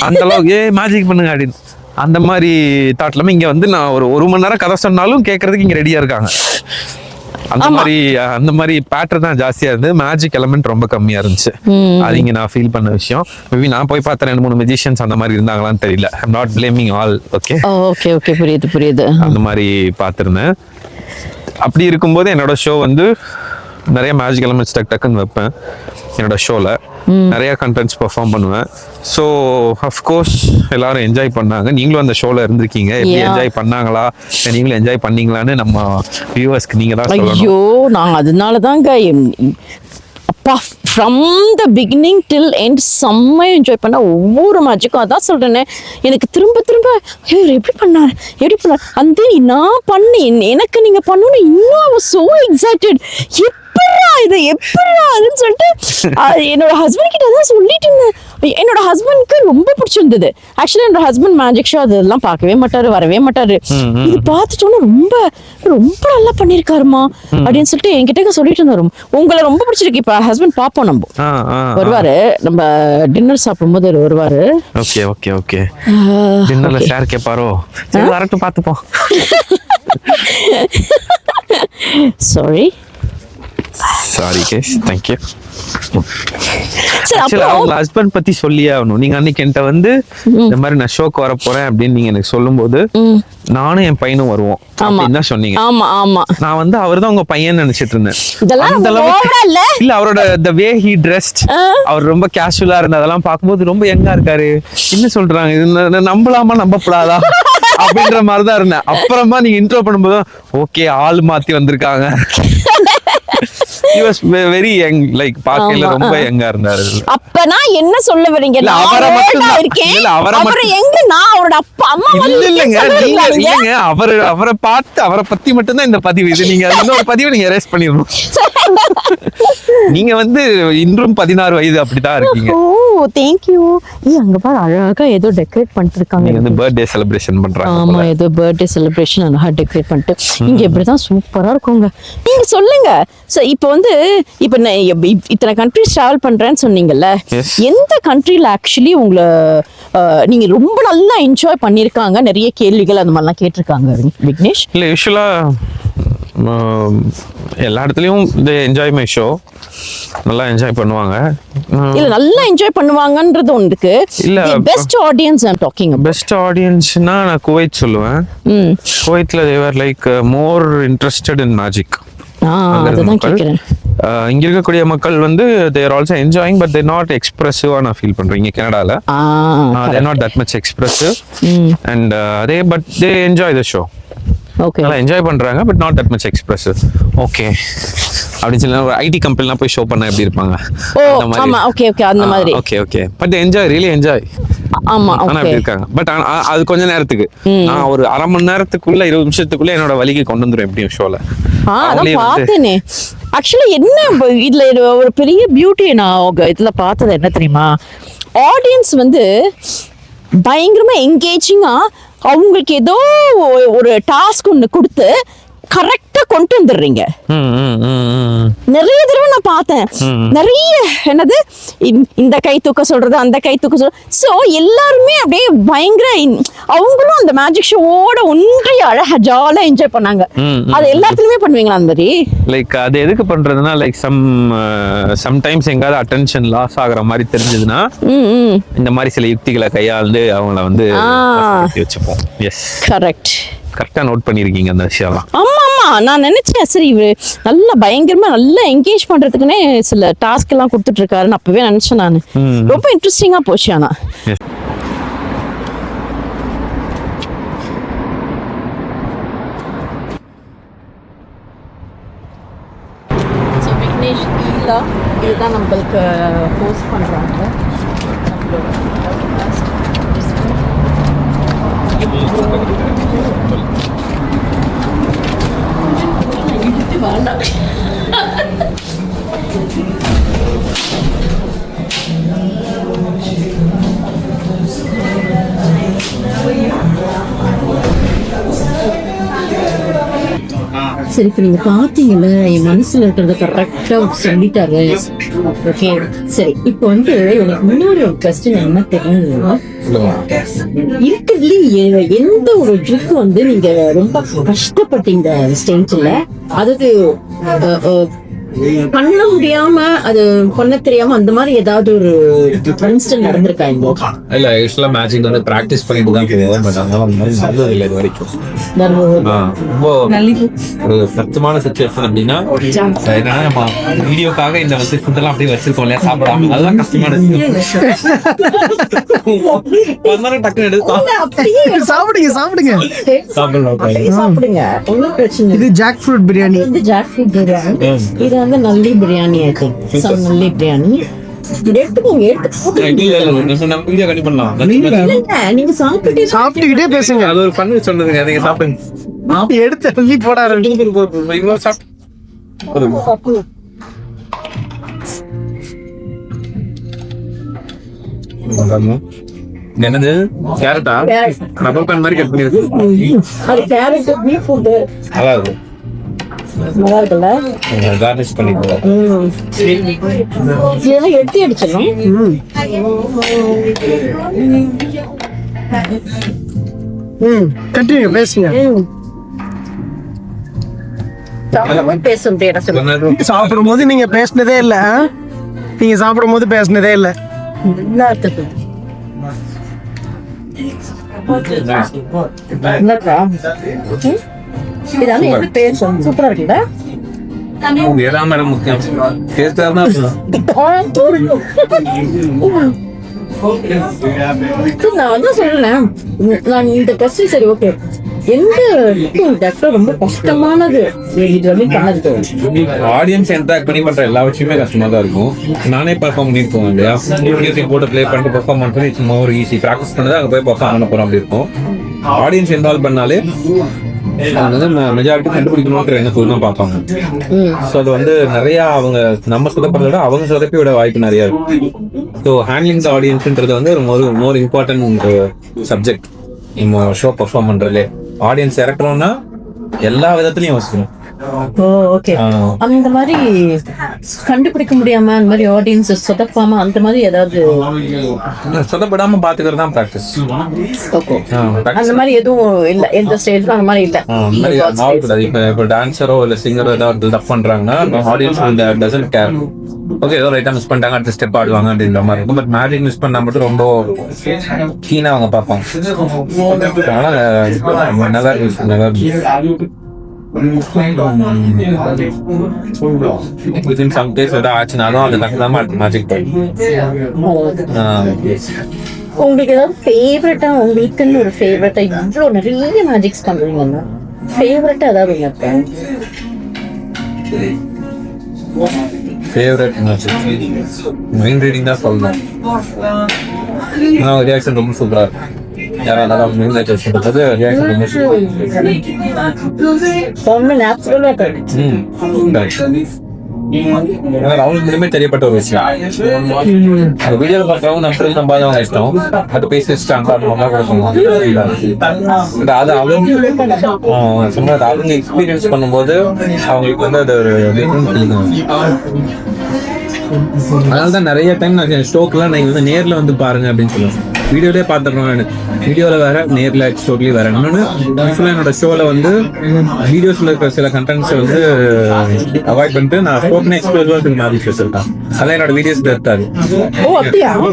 அந்த அளவுக்கு மேஜிக் பண்ணுங்க அப்படின்னு அந்த மாதிரி தாட்லாம இங்க வந்து நான் ஒரு மணி நேரம் கதை சொன்னாலும் கேட்கறதுக்கு இங்க ரெடியா இருக்காங்க. அந்த மாதிரி பேட்டர் தான் ஜாஸ்தியா இருந்து மேஜிக் எலமெண்ட் ரொம்ப கம்மியா இருந்துச்சு. அது இங்க நான் ஃபீல் பண்ண விஷயம். மேபி நான் போய் பார்த்த 2-3 மெஜிஷியன்ஸ் அந்த மாதிரி இருந்தாங்களான்னு தெரியல. I'm not blaming all. Okay okay, புரியுது. அந்த மாதிரி பார்த்திருந்தேன். அப்படி இருக்கும்போது என்னோட ஷோ வந்து நிறைய மேஜிக் எலமெண்ட்ஸ் டக்குன்னு வைப்பேன். என்னோட ஷோல நிறைய கண்டென்ட்ஸ் பெர்ஃபார்ம் பண்ணுவேன். ஸோ அஃப்கோர்ஸ் எல்லாரும் என்ஜாய் பண்ணாங்க. நீங்களும் அந்த ஷோல இருந்திருக்கீங்க. எப்படி என்ஜாய் பண்ணாங்களா, நீங்களும் என்ஜாய் பண்ணீங்களான்னு நம்ம வியூவர்ஸ்க்கு நீங்க தான் சொல்லணும். ஐயோ, நான் அதனால தாங்க அப்பா from the beginning till end செம்ம என்ஜாய் பண்ண ஒவ்வொரு மேஜிக்கும். அதான் சொல்றேனே, எனக்கு திரும்ப எப்படி பண்ணாரு அந்த நான் பண்ணி எனக்கு நீங்க பண்ணணும் இன்னும் I was so excited. எப்படின்னு சொல்லிட்டு என்னோட ஹஸ்பண்ட் கிட்ட தான் சொல்லிட்டு இருந்தேன். என்னோட ஹஸ்பண்ட்க்கு ரொம்ப பிடிச்சிருந்தது. ஆக்சுவலி என்னோட ஹஸ்பண்ட் மேஜிக் ஷோ அதெல்லாம் பார்க்கவே மாட்டாரு, வரவே மாட்டாரு. இது பார்த்துட்டோன்னா ரொம்ப நல்லா பண்ணிருக்காருமா அப்படின்னு சொல்லிட்டு என்கிட்ட சொல்லிட்டு இருந்தாரு. உங்களை ரொம்ப பிடிச்சிருக்கு. இப்ப ஹஸ்பண்ட் பாப்போம், நம்ம வருவாரு, நம்ம டின்னர் சாப்பிடும்போது வருவாரு. ஓகே டின்னர்ல ஷேர் கேட்பாரோ? வரட்டும், பார்த்துப்போம். Sorry guys, thank you. அவங்க ஹஸ்பண்ட் பத்தி சொல்லியே ஆகணும். நீங்க அன்னைக்கு என்கிட்ட வந்து இந்த மாதிரி நான் ஷோக்கு வர போறேன் அப்படின்னு நீங்க எனக்கு சொல்லும் போது நானும் என் பையனும் வருவோம் அப்படின்னு சொன்னீங்க. நான் வந்து அவர் தான் உங்க பையன் நினைச்சிட்டு இருந்தேன். இல்ல, அவரோட the way he dressed, அவர் ரொம்ப கேஷுவலா இருந்த அதெல்லாம் பார்க்கும்போது ரொம்ப யங்கா இருக்காரு. என்ன சொல்றாங்க, இது நம்பலாமா நம்பப்படாதா அப்படின்ற மாதிரிதான் இருந்தேன். அப்புறமா நீங்க இன்ட்ரோ பண்ணும்போது ஓகே ஆள் மாத்தி வந்திருக்காங்க. He was very young, like பார்க்கல ரொம்ப யங்கா இருந்தாரு. அப்ப நான் என்ன சொல்ல வரீங்க? அவரை மட்டும் நான் அவரோட அப்பா அம்மா இல்லங்க, அவரை பார்த்து அவரை பத்தி மட்டும் தான் இந்த பதிவு. இது நீங்க இன்னொரு பதிவை நீங்க எரேஸ் பண்ணிடணும். நீங்க வந்து இன்றும் 16 வயது அப்படிதான் இருக்கீங்க. ஓ தேங்க்யூ. அங்க பாரு அழகா ஏதோ டெக்கரேட் பண்ணிட்டு இருக்காங்க. நீங்க வந்து பர்த்டே செலிப்ரேஷன் பண்றாங்க. ஆமா ஏதோ பர்த்டே செலிப்ரேஷன் அழகா டெக்கரேட் பண்ணிட்டு இங்க இப்படிதான் சூப்பரா இருக்குங்க. நீங்க சொல்லுங்க இப்போ வந்து இப்போ இத்தனை கண்ட்ரிஸ் டிராவல் பண்றேன்னு சொன்னீங்கல்ல, எந்த கண்ட்ரில ஆக்சுவலி உங்களை நீங்க ரொம்ப நல்லா என்ஜாய் பண்ணிருக்காங்க? நிறைய கேள்விகள் அந்த மாதிரிலாம் கேட்டிருக்காங்க விக்னேஷ். இல்ல யூஸ்வலா எல்லா இடத்துலயும் இந்த என்ஜாய் மை ஷோ நல்லா என்ஜாய் பண்ணுவாங்க. இல்ல நல்லா என்ஜாய் பண்ணுவாங்கன்றது ஒன்று இருக்கு. இல்ல best audience I am talking about. பெஸ்ட் ஆடியன்ஸ்னா நான் குவைத் சொல்லுவேன். குவைத்ல they were like more interested in magic. அதுதான் கேக்குறேன். இங்க இருக்கக்கூடிய மக்கள் வந்து they are also enjoying but they not expressive நான் ஃபீல் பண்றேன். இங்க கனடால they are not that much expressive and but they enjoy the show. Okay நல்லா என்ஜாய் பண்றாங்க but not that much expressive. Okay அப்படின்னு சொல்லி ஒரு ஐடி கம்பெனிலாம் போய் ஷோ பண்ண எப்படி இருப்பாங்க அந்த மாதிரி. ஆமா ஓகே ஓகே அந்த மாதிரி. Okay but enjoy really enjoy. ஆமா ஆனா அப்படி இருக்காங்க. பட் அது கொஞ்ச நேரத்துக்கு நான் ஒரு அரை மணி நேரத்துக்குள்ள 20 நிமிஷத்துக்குள்ள என்னோட வலிக்கு கொண்டு வந்துரும் எப்படியும் ஷோல. அதான் பார்த்தேனே. ஆக்சுவலி என்ன இதுல ஒரு பெரிய பியூட்டி நான் இதுல பார்த்தது என்ன தெரியுமா, ஆடியன்ஸ் வந்து பயங்கரமா என்கேஜிங்கா அவங்களுக்கு ஏதோ ஒரு டாஸ்க் ஒன்று கொடுத்து கரெக்டா கொண்டு வந்துடுறீங்க. நிறைய தடவை நான் பார்த்தேன். நிறைய என்னது இந்த கை தூக்க சொல்றது அந்த கை தூக்க சொல்றது. ஸோ எல்லாருமே அப்படியே பயங்கர அவங்களும் அந்த மேஜிக் ஷோவோட ஒன்றி அழகா ஜாலியா என்ஜாய் பண்ணாங்க. அது எல்லாத்துலயுமே பண்ணுவீங்களா அந்த மாதிரி? லைக் அது எதுக்கு பண்றதுன்னா லைக் சம்டைம்ஸ் எங்காவது அட்டென்ஷன் லாஸ் ஆகுற மாதிரி தெரிஞ்சதுன்னா இந்த மாதிரி சில யுக்திகளை கையாண்டு அவங்கள வந்து வச்சுப்போம். எஸ் கரெக்டா நோட் பண்ணிருக்கீங்க அந்த விஷயம்லாம். ஆமா நான் நினைச்சேன் சரி இவரு நல்லா பயங்கரமா நல்லா என்கேஜ் பண்றதுக்குன்னே சில டாஸ்க் எல்லாம் கொடுத்துட்டு இருக்காருன்னு அப்பவே நினைச்சேன் நான். ரொம்ப இன்ட்ரெஸ்டிங்கா போச்சு. ஆனா விக்னேஷ் இதுதான் நம்மளுக்கு போஸ்ட் பண்றாங்க. சரி இப்போ நீங்க பாத்தீங்கல்ல என் மனசுல இருக்கிறத கரெக்டா சொல்லிட்டாரு. ஓகே சரி இப்போ வந்து எனக்கு இன்னொரு கொஸ்டின் என்ன தெரியும், இருக்கிறதுல எந்த ஒரு ட்ரிக் வந்து நீங்க ரொம்ப கஷ்டப்பட்டீங்க ஸ்டேஜ்ல, அதாவது பண்ண முடியாம அது பண்ண தெரியாம அந்த மாதிரி ஏதாவது ஒரு இன்சிடென்ட் நடந்திருக்கா? இல்ல யூசுவலா மேஜிக் வந்து பிராக்டிஸ் பண்ணிட்டு தான் போவோம். பட் அதனால அந்த மாதிரி நல்லது இல்லை இது வரைக்கும். ரொம்ப ஒரு சத்தமான சிச்சுவேஷன் அப்படின்னா என்னன்னா நம்ம வீடியோக்காக இந்த வந்து ஃபுட்டெல்லாம் அப்படியே வச்சிருக்கோம் இல்லையா சாப்பிடாம, அதெல்லாம் கஷ்டமான டக்குன்னு எடுத்து சாப்பிடுங்க ஒன்னும் பிரச்சனை. இது ஜாக் ஃப்ரூட் பிரியாணி. இது ஜாக் ஃப்ரூட் பிரியாணி. இது வந்து நல்லி பிரியாணி. ஐ திங்க் நல்லி பிரியாணி. நீங்க சாப்பிட்டுக்கிட்டே பேசுங்க. அது ஒரு பண்ணு சொன்னதுங்க. நீங்க சாப்பிடுங்க. எடுத்து அள்ளி போடாரு. என்னது கேரட்டா? ரப்பர் பேன் மாதிரி கட் பண்ணிருக்கு. அது கேரட் பீஃப் ஃபுட் நல்லா இருக்கும். நல்லா இருக்குல்ல? கார்னிஷ் பண்ணிக்கலாம். இதெல்லாம் எடுத்து அடிச்சிடணும். கண்டினியூ பேசுங்க. சாப்பிடும் போது நீங்க பேசினதே இல்ல. நீங்க சாப்பிடும் போது பேசினதே இல்ல. சூப்பரா இருக்குல்ல? நான் வந்து சொல்றேன் நான் இந்த டெஸ்ட் சரி ஓகே எந்த ரொம்ப கஷ்டமானது இது வந்து பண்ணது? ஆடியன்ஸ் இன்டராக்ட் பண்ணி பண்ற எல்லா விஷயமே கஷ்டமா தான் இருக்கும். நானே பெர்ஃபார்ம் பண்ணிருக்கோம் இல்லையா, மியூசிக் போட்டு ப்ளே பண்ணிட்டு பெர்ஃபார்ம் பண்ணி சும்மா ஒரு ஈஸி ப்ராக்டிஸ் பண்ணி அங்கே போய் பெர்ஃபார்ம் பண்ண போறோம் அப்படி இருக்கும். ஆடியன்ஸ் இன்வால்வ் பண்ணாலே அவங்க வந்து மெஜாரிட்டி கண்டுபிடிக்கணுன்ற எண்ணத்துல தான் பார்ப்பாங்க. ஸோ அது வந்து நிறைய அவங்க நம்ம சொதப்படுறத விட அவங்க சொதப்பி விட வாய்ப்பு நிறைய இருக்கு. ஸோ ஹேண்ட்லிங் த ஆடியன்ஸ்ன்றது வந்து ஒரு மோர் இம்பார்ட்டன்ட் சப்ஜெக்ட். நம்ம ஷோ பெர்ஃபார்ம் பண்றதுலே ஆடியன்ஸ் இறக்கணும்னா எல்லா விதத்துலயும் யோசிக்கணும். ஓ ஓகே. அந்த மாதிரி கண்டுபிடிக்க முடியாம அந்த மாதிரி ஆடியன்ஸ் சொதப்பாம அந்த மாதிரி ஏதாவது சொதப்படாம பாத்துக்கிறது தான் ப்ராக்டிஸ். ஓகே. அந்த மாதிரி எதுவும் இல்ல, எந்த ஸ்டேஜ்ல அந்த மாதிரி இல்ல. இப்போ டான்ஸரோ இல்ல சிங்கரோ ஏதாவது தப்பு பண்றாங்கன்னா ஆடியன்ஸ் டசன்ட் கேர். ஓகே, ஏதோ ரைட்டா மிஸ் பண்ணிட்டாங்க, அடுத்த ஸ்டெப் ஆடுவாங்க அப்படின்ற மாதிரி இருக்கும். பட் மேஜிக் மிஸ் பண்ணா மட்டும் ரொம்ப கீனா அவங்க பார்ப்பாங்க. அதனால நல்லா இருக்கு. வித்தின் சம் டேஸ் ஏதாவது ஆச்சுனாலும் அது தகுந்தாம அடுத்த மேஜிக் உங்களுக்கு ஏதாவது ஃபேவரட்டா, உங்களுக்குன்னு ஒரு ஃபேவரட்டா, இவ்வளோ நிறைய மேஜிக்ஸ் பண்றீங்கன்னா ஃபேவரட்டா ஏதாவது இருக்கா? ஃபேவரட் மேஜிக் மைண்ட் ரீடிங் தான் சொல்லணும். ரியாக்ஷன் ரொம்ப சூப்பரா இருக்கும். யாராவது அவங்களுக்கு தெரியப்பட்ட ஒரு விஷயம். அந்த வீடியோல பாக்குறவங்க நம்ம நம்பாதவங்க இஷ்டம், அது பேசி அது அவங்க எக்ஸ்பீரியன்ஸ் பண்ணும்போது அவங்களுக்கு வந்து அது ஒரு அதனாலதான் நிறைய டைம் நான் ஸ்டோக்லாம் நீங்க வந்து நேர்ல வந்து பாருங்க அப்படின்னு சொல்லுவேன். வீடியோலயே பார்த்துருக்கோம். நான் வீடியோல வேற, நேர்ல ஸ்டோக்லயும் வேற. இன்னொன்னு என்னோட ஷோல வந்து வீடியோஸ்ல இருக்கிற சில கண்டென்ட்ஸ் வந்து அவாய்ட் பண்ணிட்டு நான் ஸ்டோக்னே எக்ஸ்ப்ளோர் மேஜிக் வச்சிருக்கேன். அதெல்லாம் என்னோட வீடியோஸ்ல இருக்காது.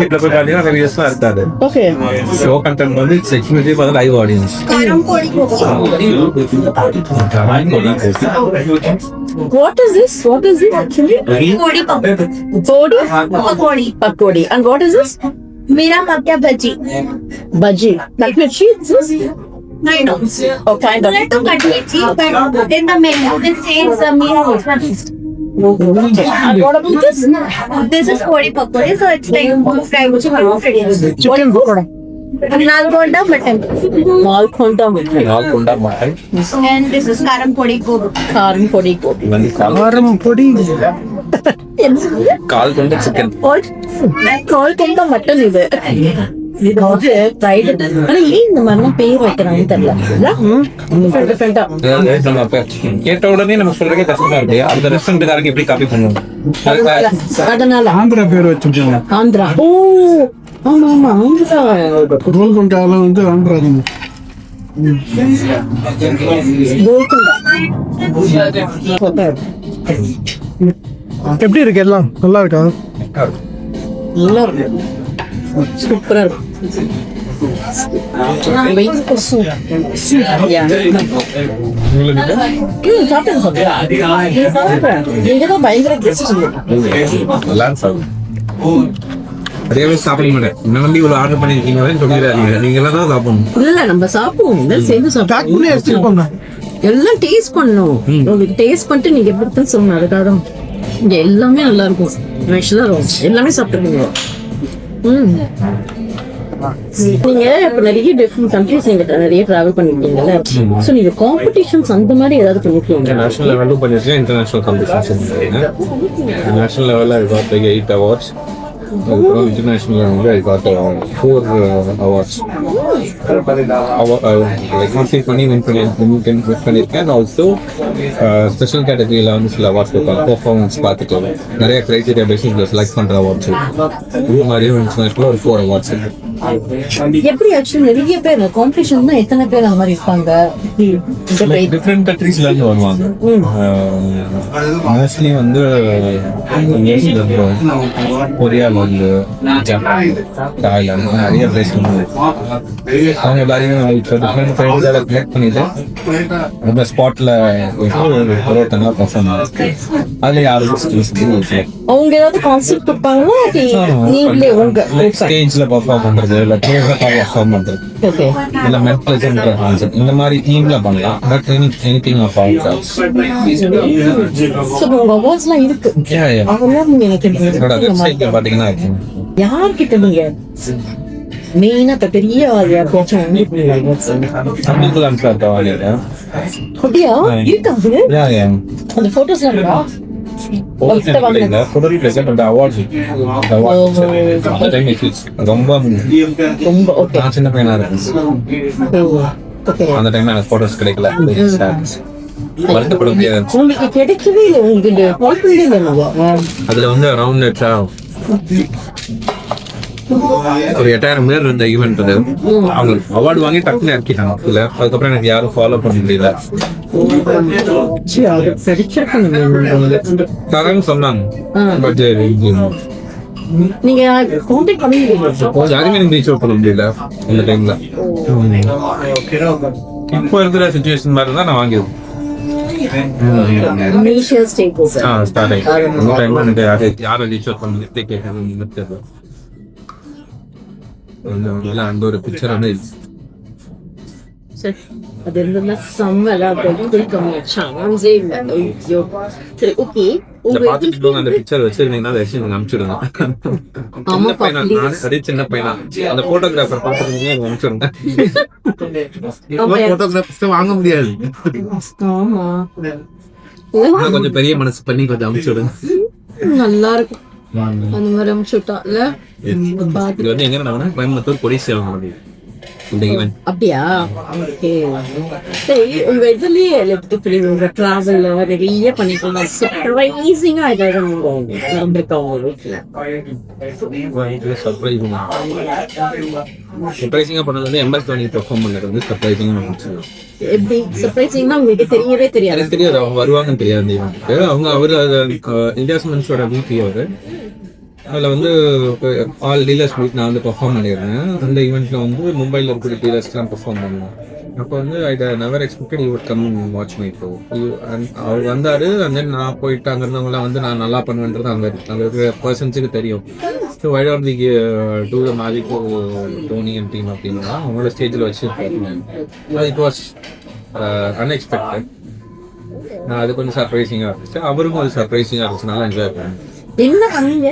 வீட்டுல போய் பாத்தீங்கன்னா அந்த வீடியோஸ்லாம் இருக்காது. ஷோ கண்டென்ட் வந்து exclusive for live audience. What is this? What is this actually? Pakodi. And what is this? Mera makya bhaji. Bhaji. Like which is this? Kind of. Oh, kind of. Not completely, but in the menu it says Mera makya. And what about this? This is kodi pakodi, so it's like fried Chicken pakora. Nalgonda mutton. Nalgonda mutton. And this is karam podi gobi. Karam podi gobi. Golconda chicken. Golconda mutton இது. இது வந்து ஃப்ரைடு. ஆனா ஏன் இந்த மாதிரிலாம் பேர் வைக்கிறாங்கன்னு தெரியல. டிஃபரெண்டா கேட்ட உடனே நம்ம சொல்றதே கஷ்டமா இருக்கு. அந்த ரெஸ்டாரண்ட்காரங்க எப்படி காப்பி பண்ணுவாங்க? அதனால ஆந்திரா பேர் வச்சிருக்காங்க. ஆந்திரா. ஓ ஆமா ஆமா ஆந்திரா. கோல்கொண்டால வந்து ஆந்திரா தான். எப்படி இருக்கு? எல்லாம் நல்லா இருக்கா? நல்லா இருக்கு. சூப்பரா இருக்கு. அதே சாப்பிட மாட்டேன். என்ன நம்பி இவ்வளவு ஆர்டர் பண்ணிருக்கீங்க சொல்லிடாதீங்க. நீங்க எல்லாம் தான் சாப்பிடணும். இல்ல நம்ம சாப்பிடுவோம், சேர்ந்து சாப்பிடுவோம். எல்லாம் டேஸ்ட் பண்ணணும். உங்களுக்கு டேஸ்ட் பண்ணிட்டு நீங்க எப்படி சொல்லணும். அதுக்காக தான் இங்க எல்லாமே நல்லா இருக்கும். எல்லாமே சாப்பிட்டுருக்கீங்க. நீங்க இப்ப நிறைய டிஃபரெண்ட் கண்ட்ரிஸ் நீங்க நிறைய டிராவல் பண்ணிருக்கீங்கல்ல. சோ நீங்க காம்படிஷன்ஸ் அந்த மாதிரி ஏதாவது பண்ணிருக்கீங்க? நேஷனல் லெவலும் பண்ணிருக்கேன், இன்டர்நேஷனல் காம்படிஷன்ஸ் பண்ணிருக்கேன். நேஷனல் லெவல்ல I got like 8 awards. International level I got 4 awards. Like mostly win பண்ணிருக்கேன். And also ஸ்பெஷல் கேட்டகரியில வந்து சில அவார்ட்ஸ் கொடுப்பாங்க. பெர்ஃபார்மன்ஸ் பார்த்துட்டு நிறைய கிரைட்டீரியா பேசிஸ்ல செலக்ட் பண்ற அவார்ட்ஸ். இது மாதிரி இன்டர்நேஷனல் ஒரு 4 awards. எப்படி ஆக்சுவலி நிறைய பேர் காம்படிஷன் தான் எத்தனை பேர் அந்த மாதிரி இருப்பாங்க? டிஃப்ரெண்ட் கண்ட்ரீஸ்ல இருந்து வருவாங்க. மோஸ்ட்லி வந்து கொரியால வந்து, ஜப்பான், தாய்லாந்து, நிறைய பிளேஸ் வந்து அவங்க எல்லாரையும் டிஃப்ரெண்ட் ஃப்ரெண்ட்ஸால கனெக்ட் பண்ணிட்டு அந்த ஸ்பாட்ல ஒருத்தனா பர்ஃபார்ம் அதுல யாரும் அவங்க ஏதாவது கான்செப்ட் கொடுப்பாங்களா? நீங்களே உங்க ஸ்டேஜ்ல பர்ஃபார்ம் பண்றது, இல்ல பர்ஃபார்ம் பண்றது, இல்ல மென்டலிசம் கான்செப்ட் இந்த மாதிரி டீம்ல பண்ணலாம். But anything of all jobs. So உங்க அவார்ட்ஸ்லாம் இருக்கு. அதெல்லாம் நீங்க எனக்கு என்னோட வெப்சைட்ல பாத்தீங்கன்னா யார்கிட்ட நீங்க மெயினா பெரிய யாருக்காச்சும் அப்படியா இருக்காது அந்த போட்டோஸ்லாம் இருக்கா ரொம்ப சின்ன பையனா இருக்கு அந்த டைம்ல எனக்கு போட்டோஸ் கிடைக்கல. வருத்தப்பட முடியாது. உங்களுக்கு கிடைக்கவே இல்லை உங்களுக்கு அதுல வந்து அரௌண்ட் ஒரு 8000 பேர் இருந்த ஈவெண்ட் அது. அவங்க அவார்டு வாங்கி டக்குன்னு இறக்கிட்டாங்க. அதுக்கப்புறம் எனக்கு யாரும் ஃபாலோ பண்ண முடியல. தரேன்னு சொன்னாங்க. பட் நீங்க கான்டாக்ட் பண்ணிருக்கீங்க யாருமே எனக்கு ரீச் அவுட் பண்ண முடியல இந்த டைம்ல. இப்போ இருக்கிற சிச்சுவேஷன் மாதிரி தான் நான் வாங்கியது. யாரும் ரீச் அவுட் பண்ணி கேட்கறது அந்த ஒரு பிக்சர் வந்து அது இருந்ததுன்னா செம்மலா சான்ஸே இல்லை. சரி ஓகே அந்த பிக்சர் வச்சிருந்தீங்கன்னா அதை எனக்கு அனுப்பிச்சுடுங்க. சின்ன பையனா அதே சின்ன பையனா அந்த போட்டோகிராஃபர் பார்த்துருந்தீங்க எனக்கு அனுப்பிச்சுடுங்க. போட்டோகிராஃபர்ஸ் வாங்க முடியாது. ஆமா கொஞ்சம் பெரிய மனசு பண்ணி கொஞ்சம் அனுப்பிச்சுடுங்க. நல்லா இருக்கும் அந்த மாதிரி அனுப்பிச்சுட்டால. இது வந்து எங்க நடக்குதுன்னா கோயம்புத்தூர் கொடி சேவம் முடியும் இந்த ஈவென்ட். அப்படியா? ஓகே சரி. உங்க இதுலயே உங்க டிராவல்ல நிறைய பண்ணிட்டு சர்ப்ரைசிங்கா சர்ப்ரைசிங்கா பண்ணது வந்து எம்எஸ் தோனி பெர்ஃபார்ம் பண்ணது வந்து சர்ப்ரைசிங்கா இருந்துச்சு. எப்படி சர்ப்ரைசிங்னா உங்களுக்கு தெரியவே தெரியாது? எனக்கு தெரியாது அவங்க வருவாங்கன்னு தெரியாது இந்த ஈவென்ட்க்கு. அவங்க அவரு இந்தியாஸ் மென்ஸோட விபி அவரு. அதில் வந்து ஆல் டீலர்ஸ் மீட் நான் வந்து பெர்ஃபார்ம் பண்ணிடுறேன். அந்த ஈவெண்ட்டில் வந்து மும்பையில் இருக்கிற டீலர்ஸ்லாம் பெர்ஃபார்ம் பண்ணேன். அப்போ வந்து I never expected you would come watch my show. அவர் வந்தார். அண்ட் தென் நான் போயிட்டு அங்கே இருந்தவங்களாம் வந்து நான் நல்லா பண்ணுவேன்றது அங்கே இருக்கிற பர்சன்ஸுக்கு தெரியும். So why don't we do the magic Tony and team அப்படின்னா அவங்களோட ஸ்டேஜில் வச்சு இட் வாஸ் அன்எக்ஸ்பெக்டட். நான் அது கொஞ்சம் சர்ப்ரைசிங்காக இருந்துச்சு. அவருக்கும் அது சர்ப்ரைசிங்காக இருந்துச்சு. நல்லா என்ஜாய் பண்ணேன். என்ன பண்ணீங்க?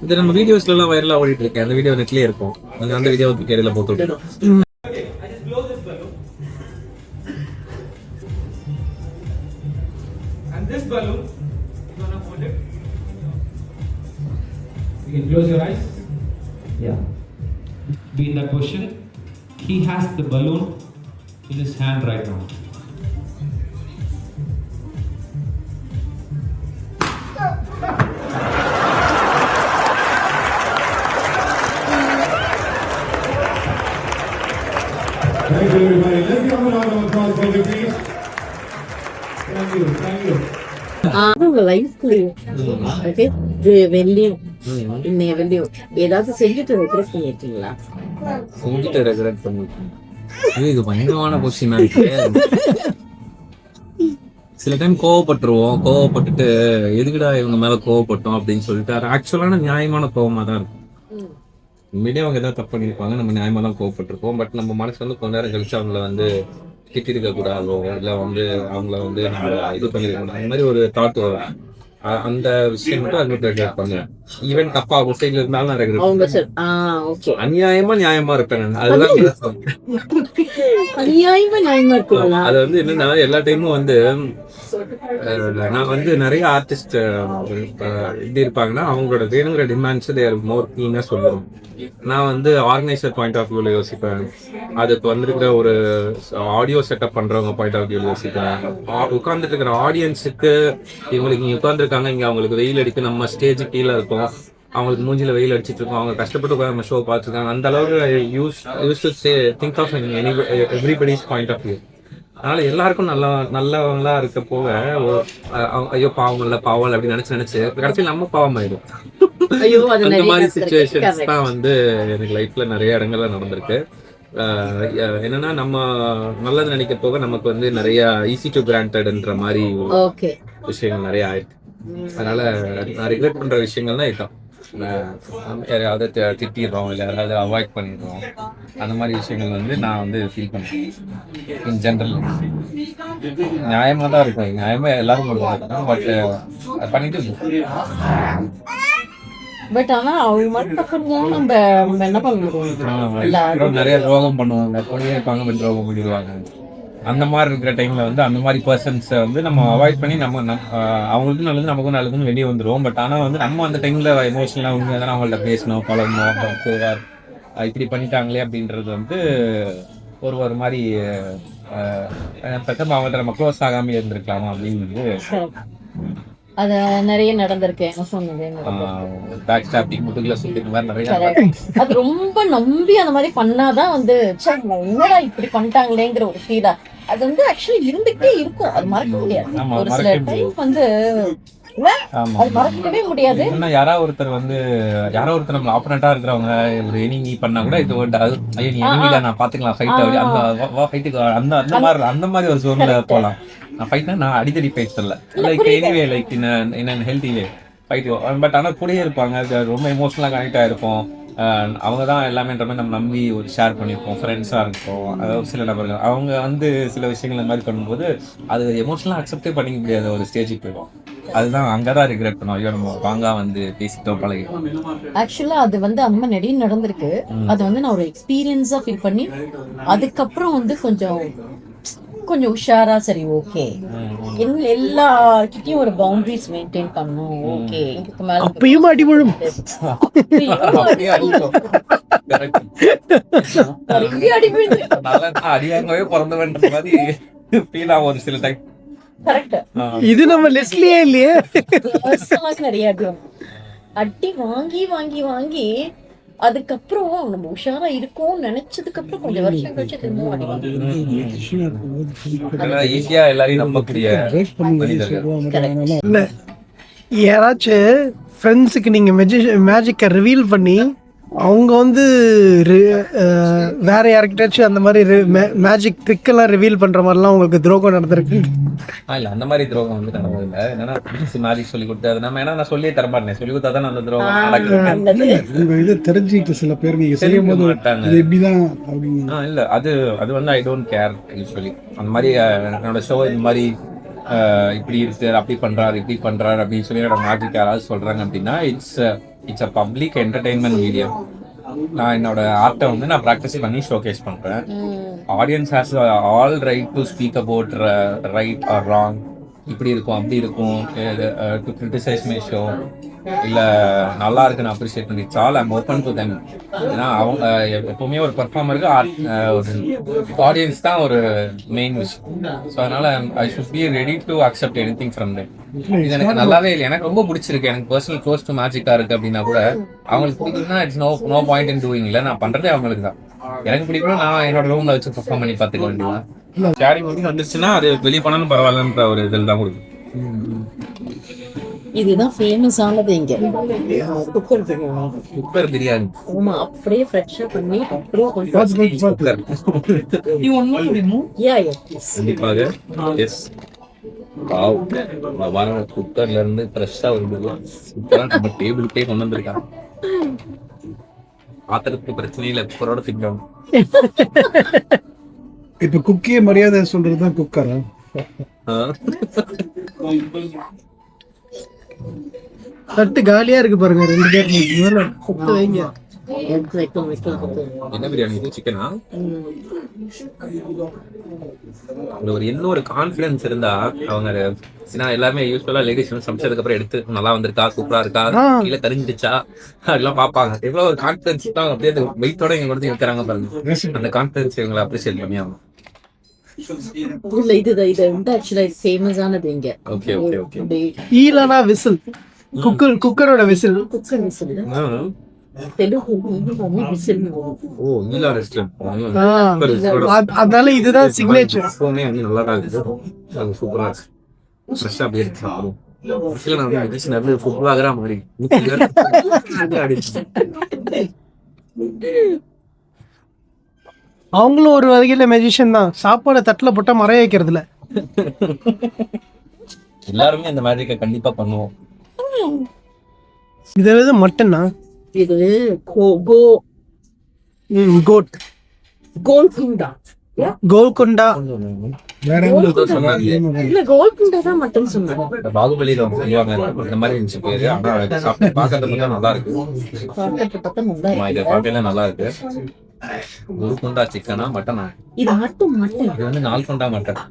இது நம்ம வீடியோஸ்ல எல்லாம் வைரலா ஓடிட்டு இருக்கேன். அந்த வீடியோ நெட்லயே இருக்கும். நீங்க அந்த வீடியோ கேரியர்ல போட்டு விட்டுருக்கோம். And this balloon, you gonna hold it. You can close your eyes. Yeah. Be in that position. He has the balloon in his hand right now. Thank you, everybody. Let's give a round of applause for the please. Thank you, thank you. உங்க லைஃப்ல வெள்ளியும் இன்னைய வெள்ளியும் ஏதாவது செஞ்சுட்டு ரெக்ரெட் பண்ணிருக்கீங்களா? செஞ்சுட்டு ரெக்ரெட் பண்ணிருக்கேன். இது பயங்கரமான கொஸ்டினா இருக்கு. சில டைம் கோவப்பட்டுட்டு எதுக்குடா இவங்க மேல கோவப்பட்டோம் அப்படின்னு சொல்லிட்டு அது ஆக்சுவலான நியாயமான கோவமா தான் இருக்கும். உண்மையிலேயே அவங்க ஏதாவது தப்பு பண்ணியிருப்பாங்க, நம்ம நியாயமா தான் கோவப்பட்டிருப்போம். பட் நம்ம மனசு வந்து கொஞ்ச நேரம் கழிச்சு அவங்கள வந்து திட்டிருக்க கூடாதோ இல்லை வந்து அவங்கள வந்து நம்ம இது பண்ணிருக்கணும் அந்த மாதிரி ஒரு தாட் வரும். அந்த விஷயம் மட்டும் அது ரெக்ரெட் பண்ணுவேன். ஈவன் தப்பா அவங்க சைட்ல இருந்தாலும் நான் ரெக்ரெட் அநியாயமா நியாயமா இருப்பேன். அதுதான் அது வந்து என்னன்னா எல்லா டைமும் வந்து நான் வந்து நிறைய ஆர்டிஸ்ட் எப்படி இருப்பாங்கன்னா அவங்களோட வேணுங்கிற டிமாண்ட்ஸ் தேர் மோர் கிளீனா சொல்லுவோம். நான் வந்து ஆர்கனைசர் பாயிண்ட் ஆஃப் வியூல யோசிப்பேன். அதுக்கு வந்திருக்கிற ஒரு ஆடியோ செட்டப் பண்றவங்க பாயிண்ட் ஆஃப் வியூல யோசிப்பேன். உட்கார்ந்துட்டு இருக்கிற ஆடியன்ஸுக்கு இவங்களுக்கு இங்க உட்காந்துருக்காங்க, இங்க அவங்களுக்கு வெயில் அடிக்கு, நம்ம ஸ்டேஜ் கீழே இருக்கோம், அவங்களுக்கு மூஞ்சில வெயில் அடிச்சிட்டு இருக்கோம், அவங்க கஷ்டப்பட்டு நம்ம ஷோ பார்த்துருக்காங்க. அந்த அளவுக்கு use to think of everybody's point of view. அதனால எல்லாருக்கும் நல்லவங்களா இருக்க போக ஐயோ பாவம் அப்படின்னு நினைச்சு கடைசியில் நம்ம பாவம் ஆயிடும். அந்த மாதிரி சிச்சுவேஷன்ஸ் தான் வந்து எனக்கு லைஃப்ல நிறைய இடங்கள்ல நடந்திருக்கு. என்னன்னா நம்ம நல்லது நினைக்க போக நமக்கு வந்து நிறைய ஈஸி டு கிராண்டட்ன்ற மாதிரி விஷயங்கள் நிறைய ஆயிருக்கு. அதனால நான் ரிக்ரெட் பண்ற விஷயங்கள்னா இதுதான். யாராவது திட்டிடுறோம் இல்லை யாராவது அவாய்ட் பண்ணிடுறோம், அந்த மாதிரி விஷயங்கள் வந்து நான் வந்து ஃபீல் பண்ணுறேன். இன் ஜென்ரல் நியாயமாக தான் இருக்கும், நியாயமாக எல்லாரும் பண்ணுவாங்க. பட் பண்ணிட்டு பட் ஆனா அவங்க மட்டும் பண்ணா நம்ம என்ன பண்ண முடியும்? நிறைய துரோகம் பண்ணுவாங்க, கொலையே இருப்பாங்க, பட் துரோகம் பண்ணிடுவாங்க. அந்த மாதிரி இருக்கிற டைம்ல வந்து அந்த மாதிரி பர்சன்ஸை வந்து நம்ம அவாய்ட் பண்ணி நம்ம அவங்களுக்கும் நல்லது நமக்கும் நல்லதுன்னு வெளியே வந்துடுவோம். பட் ஆனால் வந்து நம்ம அந்த டைம்ல எமோஷனலாக உண்மையாக தான் அவங்கள்ட்ட பேசணும், பழகணும். இப்படி பண்ணிட்டாங்களே அப்படின்றது வந்து ஒரு மாதிரி பெத்தப்ப அவங்கள்ட்ட நம்ம க்ளோஸ் ஆகாம இருந்திருக்கலாமா அப்படின்னு அது நிறைய நடந்திருக்கு. என்ன சொன்னது, பேக் ஸ்டாப்பிங், முதுகுல சுத்திட்டு மாதிரி நிறைய. அது ரொம்ப நம்பி அந்த மாதிரி பண்ணாதான் வந்து என்னடா இப்படி பண்ணிட்டாங்களேங்கிற ஒரு ஃபீலா அது வந்து ஆக்சுவலி இருந்துகிட்டே இருக்கும். அது மறக்க முடியாது. ஒரு சில டைம் வந்து அது மறக்கவே முடியாது. யாராவது ஒருத்தர் நம்ம ஆப்போனண்டா இருக்கிறவங்க ஒரு எனிமி பண்ணா கூட இது ஐயோ நீ எனிமில நான் பாத்துக்கலாம் ஃபைட்டுக்கு அந்த மாதிரி ஒரு சூழ்நிலை போகலாம். நான் ஃபைட்னா நான் அடிக்கடி ஃபைட் சொல்லல, like anyway like in healthy way fight. But ஆனால் கூடயே இருப்பாங்க, ரொம்ப எமோஷனலாக கனெக்ட் ஆகிருப்போம். அவங்க தான் எல்லாமேன்ற மாதிரி நம்ம நம்பி ஒரு ஷேர் பண்ணியிருப்போம். ஃப்ரெண்ட்ஸாக இருக்கும், அதாவது சில நபர்கள் அவங்க வந்து சில விஷயங்கள் இந்த மாதிரி பண்ணும்போது அது எமோஷனலாக அக்செப்டே பண்ணிக்க முடியாத ஒரு ஸ்டேஜுக்கு போயிடும். அதுதான் அங்கதான் ரிக்ரெட் பண்ணுவோம், ஐயோ நம்ம வாங்க வந்து பேசிட்டோம் பழகி. ஆக்சுவலா அது வந்து அந்த மாதிரி நிறைய நடந்திருக்கு. அது வந்து நான் ஒரு எக்ஸ்பீரியன்ஸா ஃபீல் பண்ணி அதுக்கப்புறம் வந்து கொஞ்சம் உஷாரா சரி ஓகே எல்லார்கிட்டயும் ஒரு பவுண்டரிஸ் மெயின்டைன் பண்ணணும். ஓகே இதுக்கு மேல அப்பயும் அடி விழும். அடியாங்கவே பிறந்தவன்ற மாதிரி ஃபீல் ஆகும் ஒரு சில டைம். இது நம்ம லிஸ்ட்லயே இல்லையே. நிறைய அடி வாங்கி வாங்கி வாங்கி அதுக்கப்புறம் நம்ம உஷாரா இருக்கும் நினைச்சதுக்கு அப்புறம் கொஞ்சம் வருஷம் கழிச்சு திரும்ப ஈஸியா எல்லாரையும் நம்பக்கூடிய இல்ல. யாராச்சும் ஃப்ரெண்ட்ஸுக்கு நீங்க மேஜிக்கை ரிவீல் பண்ணி அவங்க வந்து வேற யாருக்கிட்டாச்சும் அந்த மாதிரி மேஜிக் ட்ரிக்கெல்லாம் ரிவீல் பண்ற மாதிரிலாம் உங்களுக்கு துரோகம் நடந்திருக்கு? இல்ல அந்த மாதிரி துரோகம் வந்து நடந்தது இல்லை. என்னன்னா மேஜிக் சொல்லி கொடுத்து அது நம்ம நான் சொல்லியே தரமாட்டேன், சொல்லி கொடுத்தா தான் அந்த துரோகம் நடக்குது. இதை தெரிஞ்சுக்கிட்டு சில பேர் நீங்க செய்யும் போது எப்படிதான் இல்ல அது வந்து ஐ டோன்ட் கேர் யூஸ்வலி. அந்த மாதிரி என்னோட ஷோ இந்த மாதிரி இப்படி இருக்கு, அப்படி பண்றாரு, இப்படி பண்றாரு அப்படின்னு சொல்லி என்னோட மேஜிக் யாராவது சொல்றாங்க அப்படின்னா it's a public entertainment medium. நான் என்னோட ஆர்ட்டை வந்து நான் ப்ராக்டிஸ் பண்ணி ஷோகேஸ் பண்றேன். Audience has all right to speak about right or wrong, இப்படி இருக்கும் அப்படி இருக்கும், டு கிரிட்டிசைஸ் மை ஷோ, இல்லை நல்லா இருக்குன்னு அப்ரிஷியேட் பண்ணி it's all I'm open to them. ஏன்னா அவங்க எப்பவுமே ஒரு பர்ஃபார்மருக்கு ஆடியன்ஸ் தான் ஒரு மெயின் விஷயம். ஸோ அதனால I should be ready to accept any thing from them. இது எனக்கு நல்லாவே இல்லை, எனக்கு ரொம்ப பிடிச்சிருக்கு, எனக்கு பர்சனல் க்ளோஸ் டு மேஜிக்கா இருக்கு அப்படின்னா கூட அவங்களுக்கு பிடிக்கும்னா it's no point in doing. இல்லை நான் பண்றதே அவங்களுக்கு தான். எனக்கு பிடிக்கும், நான் என்னோட ரூம்ல வச்சு பெர்ஃபார்ம் பண்ணி பார்த்துக்க வேண்டியதான். சேரி மூவி வந்துச்சுன்னா அது வெளியே பண்ணாலும் பரவாயில்லன்ற ஒரு இதில் தான் கொடுக்கும். இதுதான் ஃபேமஸ் ஆனது இங்க குக்கர் பிரியாணி. ஆமா, அப்படியே ஃப்ரெஷ்ஷா பண்ணி கண்டிப்பாக எஸ். வர குக்கர்ல இருந்து ஃப்ரெஷ்ஷா வருது, சூப்பரா நம்ம டேபிளுக்கே கொண்டு வந்திருக்காங்க. பாத்திரத்துக்கு பிரச்சனை இல்லை, குக்கரோட திங்கம். இப்ப குக்கியே மரியாதை சொல்றதுதான் குக்கரா? தட்டு காலியா இருக்கு பாருங்க, 2 பேர் வைங்க. என்ன பிரியாணி இது? சிக்கனா? என்ன ஒரு கான்பிடன்ஸ் இருந்தா அவங்க எல்லாமே யூஸ்வலா லேடிஸ் சமைச்சதுக்கு அப்புறம் எடுத்து நல்லா வந்திருக்கா, சூப்பரா இருக்கா, கீழே கரிஞ்சிடுச்சா அதெல்லாம் பாப்பாங்க. எவ்வளவு ஒரு கான்பிடன்ஸ் தான் அப்படியே வெயிட்டோட இங்க கொடுத்து வைக்கிறாங்க பாருங்க. அந்த கான்பிடன்ஸ் இவங்களை அப்ரிஷியேட் பண்ணியாகும். விசில், குக்கரோட விசில். அதனால இதுதான் சிக்னேச்சர். நல்லா தான் இருக்கு, சூப்பரா இருக்கு. ஃப்ரெஷ்ஷா அப்படியே எடுத்து சாப்பிடுவோம். அவங்களும் ஒரு வகையில மெஜிஷியன் தான். சாப்பாடு தட்டுல போட்டா மறைய வைக்கிறதுல எல்லாருமே அந்த மேஜிக்கை கண்டிப்பா பண்ணுவோம். இது மட்டன்னா, இது கோல்கொண்டா. இல்ல கோல் குண்டா தான் மட்டும் சொன்னாங்க. பாகுபலியில சொல்லுவாங்க இந்த மாதிரி இருந்துச்சு பேரு. ஆனா சாப்பிட்டு பார்க்கறது மட்டும் நல்லா இருக்கு. இது பார்க்கல நல்லா இருக்கு. ஒரு குண்டா சிக்கனா மட்டனா? இது மட்டும் மட்டன். இது வந்து 4 குண்டா மட்டன்.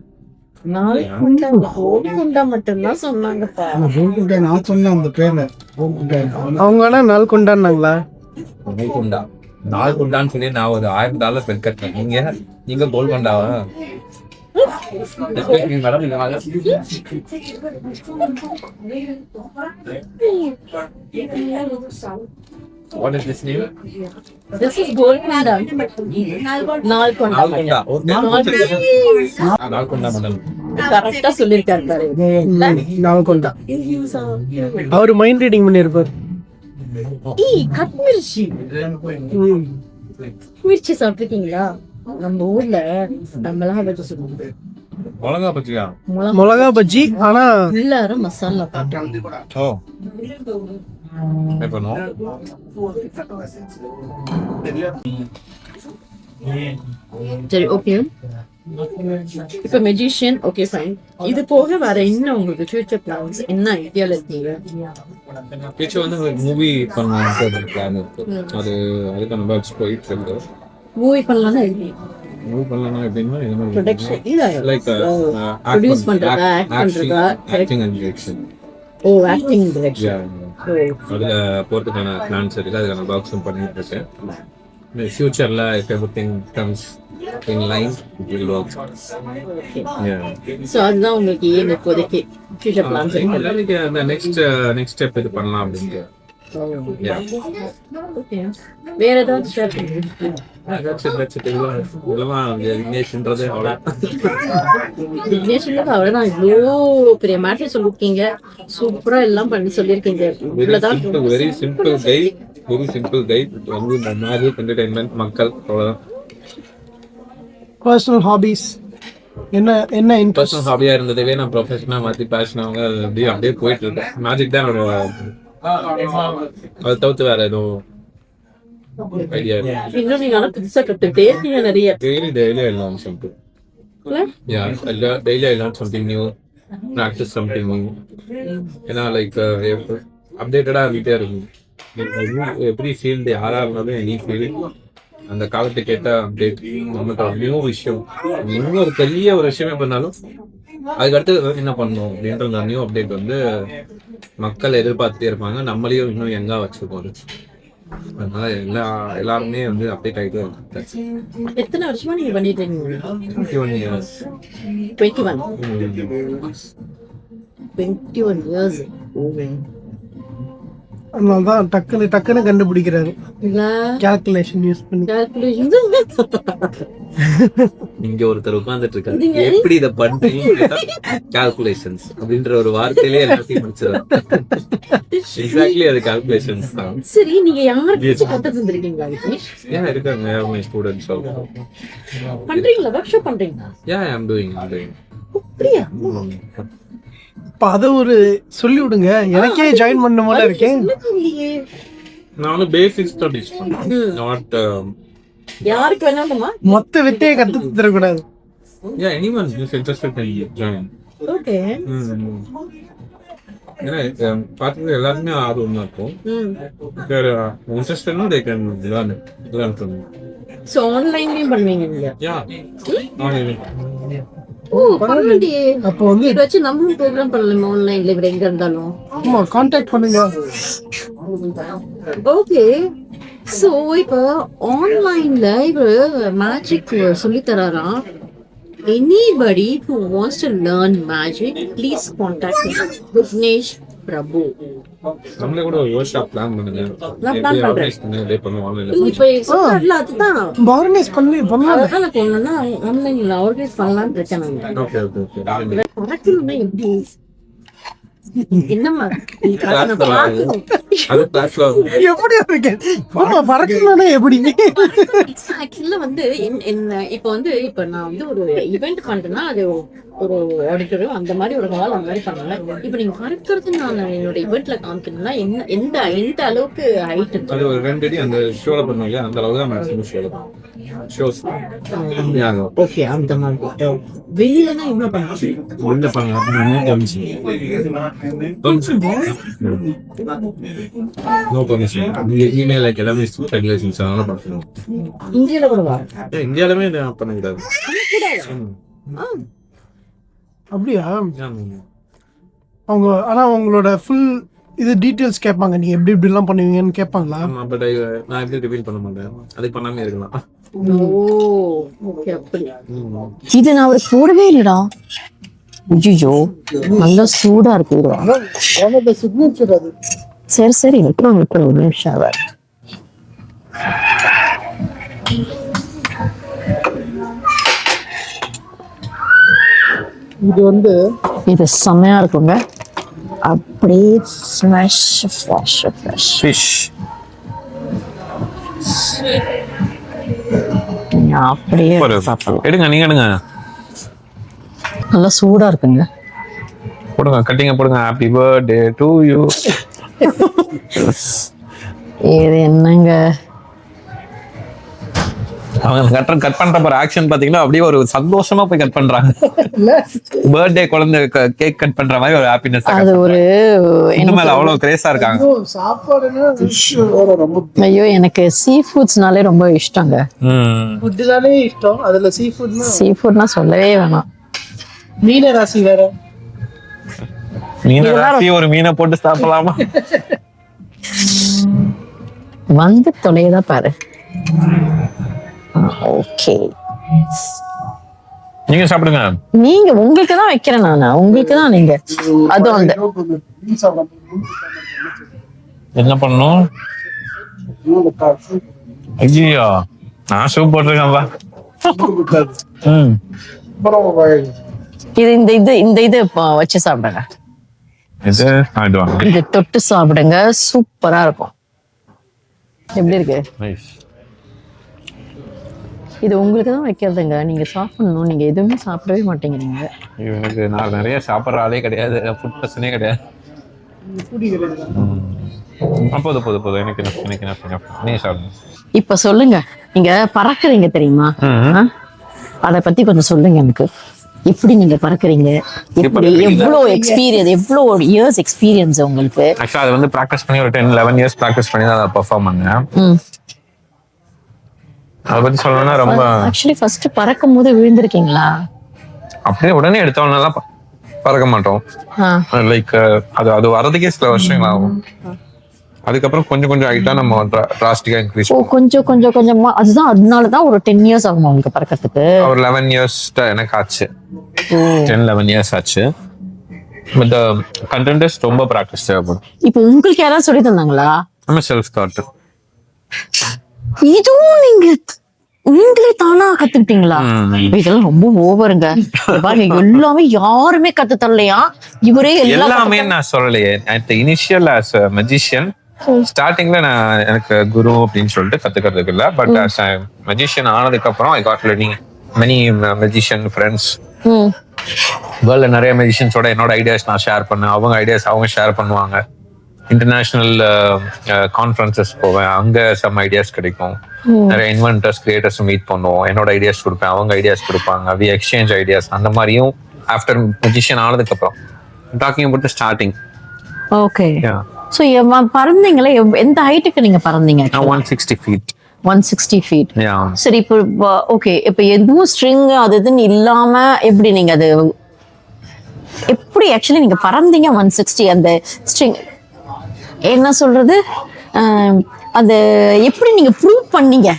4 குண்டா கோல் குண்டா மட்டும் தான் சொன்னாங்கப்பா. நான் சொன்னேன் அந்த பேர்ல. அவங்க வேணா 4 குண்டான்னாங்களா? 4 குண்டா 4 குண்டான்னு சொல்லி நான் ஒரு $1000 பெட் கட்டேன். நீங்க கோல் குண்டாவா? Madam What is this name? This is gold kunda. 4 kunda. கரெக்டா சொல்லிருக்காரு பாரு. 4 குண்டா. அவர் மைண்ட் ரீடிங் பண்ணிருப்பார். கட்மிர்ச்சி. மிர்ச்சி சாப்பிட்டுருக்கீங்களா? நம்ம ஊர்ல நம்மளாம் வச்சு சொல்லுவோம். மிளகா பஜ்ஜி. ஆனா எல்லாரும் மசாலா ஓ இப்போ சரி ஓகே. இப்ப மெஜிஷியன் ஓகே ஃபைன். இது போக வேற என்ன உங்களுக்கு ஃபியூச்சர் பிளான்ஸ்? என்ன ஐடியால இருக்கீங்க? ஃபியூச்சர் வந்து ஒரு மூவி பண்ணலாம்னு பிளான் இருக்கு. அதுக்கான ஒர்க்ஸ் போயிட்டு இருக்கு. மூவி பண்ணலாம்னா மூவி பண்ணலாம்னா எப்படின்னா இந்த மாதிரி ப்ரொடக்ஷன் இல்ல லைக் ப்ரொடியூஸ் பண்றதா, ஆக்ட் பண்றதா, acting and direction. Oh acting direction. அதுல போறதுக்கான பிளான்ஸ் இருக்கு. அதுக்கான ஒர்க்ஸும் பண்ணிட்டு இருக்கேன். ஃபியூச்சர்ல if everything comes in line it will work. So அதுதான் உங்களுக்கு ஏன் இப்போதைக்கு ஃபியூச்சர் பிளான்ஸ் இருக்கு. அந்த நெக்ஸ்ட் ஸ்டெப் இது பண்ணலாம் அப்படிங்க. வேற ஏதாவது ஷேர் பண்ணுங்க. அவ்வளவுதான். இவ்வளோ பெரிய மேட்டர் சொல்லிருக்கீங்க. சூப்பரா எல்லாம் பண்ணி சொல்லிருக்கீங்க. வெரி சிம்பிள் கைட் வந்து மேஜிக் என்டர்டைன்மெண்ட் மக்கள் அவ்வளவுதான். பர்சனல் ஹாபிஸ் என்ன பர்சனல் ஹாபியா இருந்ததே நான் ப்ரொஃபஷனா மாத்தி பேஷனாக அப்படியே போயிட்டு இருக்கேன். மேஜிக் தான் என்னோட. அதை தவிர்த்து வேற எதுவும் ஐடியா இல்லை. இன்னும் நீங்க புதுசா கத்துக்கிட்டே இருக்கீங்க நிறைய. Daily I learn something. Daily I learn something new, practice something new. ஏன்னா லைக் அப்டேட்டடா இருந்துட்டே இருக்கும். எவ்ரி ஃபீல்டு யாரா இருந்தாலும் எனி ஃபீல்டு அந்த காலத்துக்கு ஏற்ற அப்டேட் நமக்கு நியூ விஷயம். இன்னொரு பெரிய ஒரு விஷயமே பண்ணாலும் அதுக்கடுத்து என்ன பண்ணணும் அப்படின்ற அந்த நியூ அப்டேட் வந்து மக்கள் எதிர்பார்த்துட்டே இருப்பாங்க. நம்மளையும் இன்னும் எங்க வச்சிருக்கோம். அதனால எல்லாருமே வந்து அப்டேட் ஆகிட்டே இருக்கு. எத்தனை வருஷமா நீங்க பண்ணிட்டு இருக்கீங்க? 21 years. 21 years. அதனாலதான் டக்குன்னு கண்டுபிடிக்கிறாரு. கால்குலேஷன் யூஸ் பண்ணி. இங்க ஒருத்தர் உட்கார்ந்துட்டு இருக்காரு. எப்படி இத பண்றீங்க? கால்குலேஷன்ஸ் அப்படின்ற ஒரு வார்த்தையிலே எல்லாத்தையும் முடிச்சிடலாம். எக்ஸாக்ட்லி அது கால்குலேஷன்ஸ் தான். சரி நீங்க யாருக்கு கத்து தந்திருக்கீங்களா? ஏன் இருக்காங்க மை ஸ்டூடண்ட்ஸ் பண்றீங்களா? ஒர்க் ஷாப் பண்றீங்களா? Yeah, I'm doing. அப்படியே அத ஒரு சொல்லி விடுங்க. எனக்கே ஜாயின் பண்ண மாதிரி இருக்கேன். நான் பேசிக்ஸ் தான் டீச் பண்றேன். நாட் யாருக்கு வேணாலுமா மொத்த வித்தையை கத்து தரக்கூடாது. Yeah, anyone who's interested can join. ஓகே. ஏன்னா பார்த்து எல்லாருமே ஆர்வம் தான் இருக்கும். இன்ட்ரெஸ்ட்னா they can learn from me. So ஆன்லைன்லயும் பண்ணுவீங்க நீங்க? Yeah. ஆன்லைன்ல. ஓ பரவாயில்லையே. அப்போ வந்து இத வச்சு நம்ம ப்ரோக்ராம் பண்ணலாமா ஆன்லைன்ல இப்ப எங்க இருந்தாலும்? ஆமா கான்டாக்ட் பண்ணுங்க. ஓகே. சோ இப்ப ஆன்லைன்ல இப்ப மேஜிக் சொல்லி தராராம். Anybody who wants to learn magic, please contact me. Vignesh Prabhu. நம்மளே கூட ஒரு workshop பிளான் பண்ணுங்க. நான் plan பண்றேன். ஆர்கனைஸ் பண்ணி டே பண்ணுவோம் ஆன்லைன்ல. இப்ப சொல்றல அதுதான். ஆர்கனைஸ் பண்ணலாம். அதான் கொன்னனா ஆன்லைன்ல ஆர்கனைஸ் பண்ணலாம்னு இருக்கேன் நான். ஓகே. பறக்கணும்னா எப்படி? என்னம்மா அது கிளாஸ்ல எப்படி இருக்கு? ஆமா பறக்கணும்னா எப்படி? ஆக்சுவலா வந்து இப்ப வந்து இப்ப நான் வந்து ஒரு ஈவென்ட் பண்றேன்னா அது ஒரு ஆடிட்டோரியம் அந்த மாதிரி ஒரு ஹால் அந்த மாதிரி பண்ணுவேன். இப்ப நீங்க பறக்கிறது நான் என்னோட ஈவென்ட்ல காமிக்கணும்னா எந்த அளவுக்கு ஹைட் இருக்கு? அது ஒரு 2 அடி அந்த ஷோல பண்ணுவாங்க. அந்த அளவுக்கு தான் மேக்ஸிமம் ஷோஸ். ஓகே அந்த மாதிரி. வெளியிலனா என்ன பண்ணுவாங்க? இந்தியால கூடவா? இந்தியாலுமே பண்ணக்கூடாது. அப்படியா? அவங்க ஆனா அவங்களோட ஃபுல் இது டீடைல்ஸ் கேட்பாங்க, நீங்க எப்படி இப்படிலாம் பண்ணுவீங்கன்னு கேட்பாங்களா? பட் நான் எப்படி ரிவீல் பண்ண மாட்டேன், அது பண்ணாமே இருக்கலாம். ஓகே அப்படி. இது நான் அவருக்கு போடவே இல்லடா. ஐயோ நல்லா சூடா இருக்கு. சிக்னேச்சர் அது. சரி சரி விட்டுறோம் ஒரு நிமிஷம். அவர் இது வந்து இது செம்மையா இருக்குங்க. அப்படியே ஃப்ரெஷ் ஃப்ரெஷ் ஃப்ரெஷ் ஃபிஷ். அப்படியே சாப்பிடலாம். எடுங்க, நீங்க எடுங்க. நல்லா சூடா இருக்குங்க. போடுங்க, கட்டிங்க போடுங்க. Happy birthday to you. இது என்னங்க அவங்க கட் பண்ற பாரு ஆக்ஷன் பாத்தீங்கன்னா அப்படியே ஒரு சந்தோஷமா போய் கட் பண்றாங்க. பர்த்டே குழந்தை கேக் கட் பண்ற மாதிரி ஒரு ஹாப்பினஸ். அது ஒரு இன்னும் மேல அவ்வளவு கிரேஸா இருக்காங்க. ஐயோ எனக்கு சீ ஃபுட்ஸ்னாலே ரொம்ப இஷ்டங்க. ஃபுட்னாலே இஷ்டம், அதுல சீ ஃபுட்னா சொல்லவே வேணாம். மீன ராசி வேற. மீன ராசி ஒரு மீனை போட்டு சாப்பிடலாமா? வந்து தொலையதான் பாரு. ஓகே நீங்க சாப்பிடுங்க. நீங்க உங்களுக்கு தான் வைக்கிறேன் நானு, உங்களுக்கு தான். நீங்க அதுவும் அந்த என்ன பண்ணணும்? ஐயோ நான் சூப் போட்டிருக்கேன்பா. இது இந்த இது வச்சு சாப்பிடுங்க. இது தொட்டு சாப்பிடுங்க, சூப்பரா இருக்கும். எப்படி இருக்கு? இது உங்களுக்கு தான் வைக்கிறதுங்க, நீங்க சாப்பிடணும். நீங்க எதுவுமே சாப்பிடவே மாட்டேங்கிறீங்க. எனக்கு நான் நிறைய சாப்பிட்ற ஆளே கிடையாது, ஃபுட் பர்சனே கிடையாது. போதும் எனக்கு நீங்க சாப்பிடுங்க. இப்ப சொல்லுங்க, நீங்க பறக்குறீங்க தெரியுமா? அத பத்தி கொஞ்சம் சொல்லுங்க எனக்கு. எப்படி நீங்க பறக்குறீங்க? எப்படி எவ்வளவு எக்ஸ்பீரியன்ஸ், எவ்வளவு இயர்ஸ் எக்ஸ்பீரியன்ஸ் உங்களுக்கு? ஆக்சுவலா அது வந்து பிராக்டிஸ் பண்ணி ஒரு 10-11 இயர்ஸ் பிராக்டிஸ் பண்ணி தான் பெர்ஃபார்ம் பண்ணேன். அதை பத்தி சொல்லணும்னா ரொம்ப ஆக்சுவலி ஃபர்ஸ்ட் பறக்கும் போது விழுந்திருக்கீங்களா? அப்படியே உடனே எடுத்தவனெல்லாம் பறக்க மாட்டோம். லைக் அது வரதுக்கே சில வருஷங்கள் ஆகும். அதுக்கப்புறம் கொஞ்சம் ஹைட்டா நம்ம டிராஸ்டிக்கா இன்க்ரீஸ். கொஞ்சமா. அதுதான், அதனாலதான் ஒரு 10 இயர்ஸ் ஆகும் உங்களுக்கு பறக்கிறதுக்கு. ஒரு 11 இயர்ஸ் எனக்கு ஆச்சு. 10-11 இயர்ஸ் ஆச்சு. பட் கண்டென்ட் இஸ் ரொம்ப பிராக்டிஸ் தேவைப்படும். இப்போ உங்களுக்கு யாராவது சொல்லி தந்தாங்களா? நம்ம செல்ஃப் தாட். இதுவும் நீங்களே தானா கத்துக்கிட்டீங்களா? இதெல்லாம் ரொம்ப ஓவருங்க. பாருங்க, எல்லாமே யாருமே கத்து தரலையா? இவரே எல்லாமே நான் சொல்லலையே. At initial as a magician ஸ்டார்டிங்ல நான் எனக்கு குரு அப்படின்னு சொல்லிட்டு கத்துக்கிறதுக்கு இல்ல. பட் as a magician ஆனதுக்கு அப்புறம் I got learning many magician friends. வேர்ல்ட்ல நிறைய மெஜிஷியன்ஸோட என்னோட ஐடியாஸ் நான் ஷேர் பண்ணேன், அவங்க ஐடியாஸ் அவங்க ஷேர் பண்ணுவாங்க. இன்டர்நேஷனல் கான்ஃபரன்சஸ் போவேன், அங்க சம் ஐடியாஸ் கிடைக்கும். நிறைய இன்வென்டர்ஸ் கிரியேட்டர்ஸ் மீட் பண்ணுவோம், என்னோட ஐடியாஸ் கொடுப்பேன், அவங்க ஐடியாஸ் கொடுப்பாங்க. We exchange ideas. அந்த மாதிரியும் ஆஃப்டர் மெஜிஷியன் ஆனதுக்கு அப்புறம் talking about the starting. Okay. So பறந்தீங்களே, எந்த ஹைட்டுக்கு நீங்க பறந்தீங்க? 160 feet. 160 feet. சரி, இப்போ ஓகே, இப்போ எதுவும் ஸ்ட்ரிங் அது இதுன்னு இல்லாம எப்படி நீங்க அது எப்படி ஆக்சுவலி நீங்க பறந்தீங்க 160? அந்த ஸ்ட்ரிங் என்ன சொல்றது, அது எப்படி நீங்க ப்ரூவ் பண்ணீங்க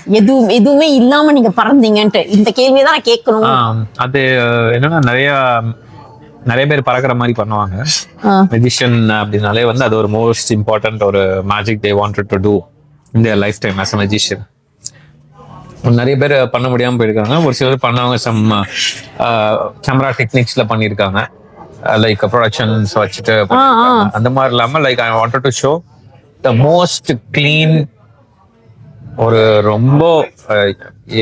எதுவுமே இல்லாம நீங்க பறந்தீங்கன்ட்டு? இந்த கேள்வியை தான் நான் கேட்கணும். அது என்னன்னா நிறைய பேர் பறக்கிற மாதிரி பண்ணுவாங்க. மெஜிஷியன் அப்படின்னாலே வந்து அது ஒரு மோஸ்ட் இம்பார்ட்டன்ட் ஒரு magic they wanted to do in their life time as a magician. நிறைய பேர் பண்ண முடியாம போயிருக்காங்க. ஒரு சிலர் பண்ணவங்க சம் கேமரா டெக்னிக்ஸ்ல பண்ணியிருக்காங்க, லைக் ப்ரொடக்ஷன்ஸ் வச்சுட்டு அந்த மாதிரி இல்லாம like I wanted to show the most clean, ஒரு ரொம்ப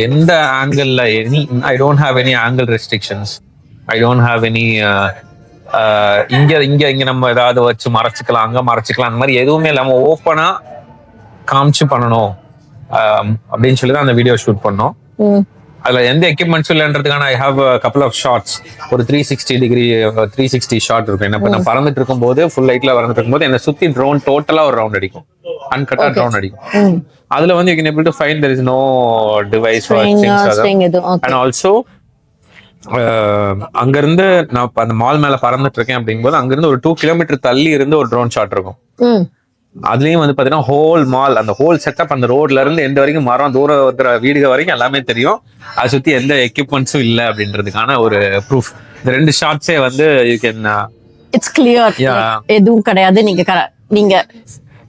எந்த angle I don't have any angle restrictions, I don't have any இங்க நம்ம ஏதாவது வச்சு மறைச்சிக்கலாம், அங்க மறைச்சிக்கலாம், அந்த மாதிரி எதுவுமே இல்லாம ஓப்பனா காமிச்சு பண்ணணும் அப்படின்னு சொல்லி தான் அந்த வீடியோ ஷூட் பண்ணோம். அதில் எந்த எக்யூப்மெண்ட்ஸும் இல்லைன்றதுக்கான I have couple of shots. ஒரு 360 ஷாட் இருக்கும். என்ன நான் பறந்துட்டு இருக்கும்போது ஃபுல் லைட்ல பறந்துட்டு இருக்கும்போது என்னை சுற்றி ட்ரோன் டோட்டலாக ஒரு ரவுண்ட் அடிக்கும், அன்கட்டா ட்ரோன் அடிக்கும். அதுல வந்து you can able to find there is no device or things. And also அங்கிருந்து நான் அந்த மால் மேல பறந்துட்டு இருக்கேன் அப்படிங்கும்போது அங்கிருந்து ஒரு 2 கிலோமீட்டர் தள்ளி இருந்து ஒரு ட்ரோன் ஷாட் இருக்கும். அதுலயும் வந்து பாத்தீங்கன்னா ஹோல் மால், அந்த ஹோல் செட்டப், அந்த ரோட்ல இருந்து எந்த வரைக்கும் மரம், தூரம் இருக்கிற வீடுகள் வரைக்கும் எல்லாமே தெரியும். அதை சுத்தி எந்த எக்யூப்மெண்ட்ஸும் இல்லை அப்படின்றதுக்கான ஒரு ப்ரூஃப். இந்த 2 ஷாட்ஸே வந்து யூ கேன் இட்ஸ் கிளியர், எதுவும் கிடையாது. நீங்க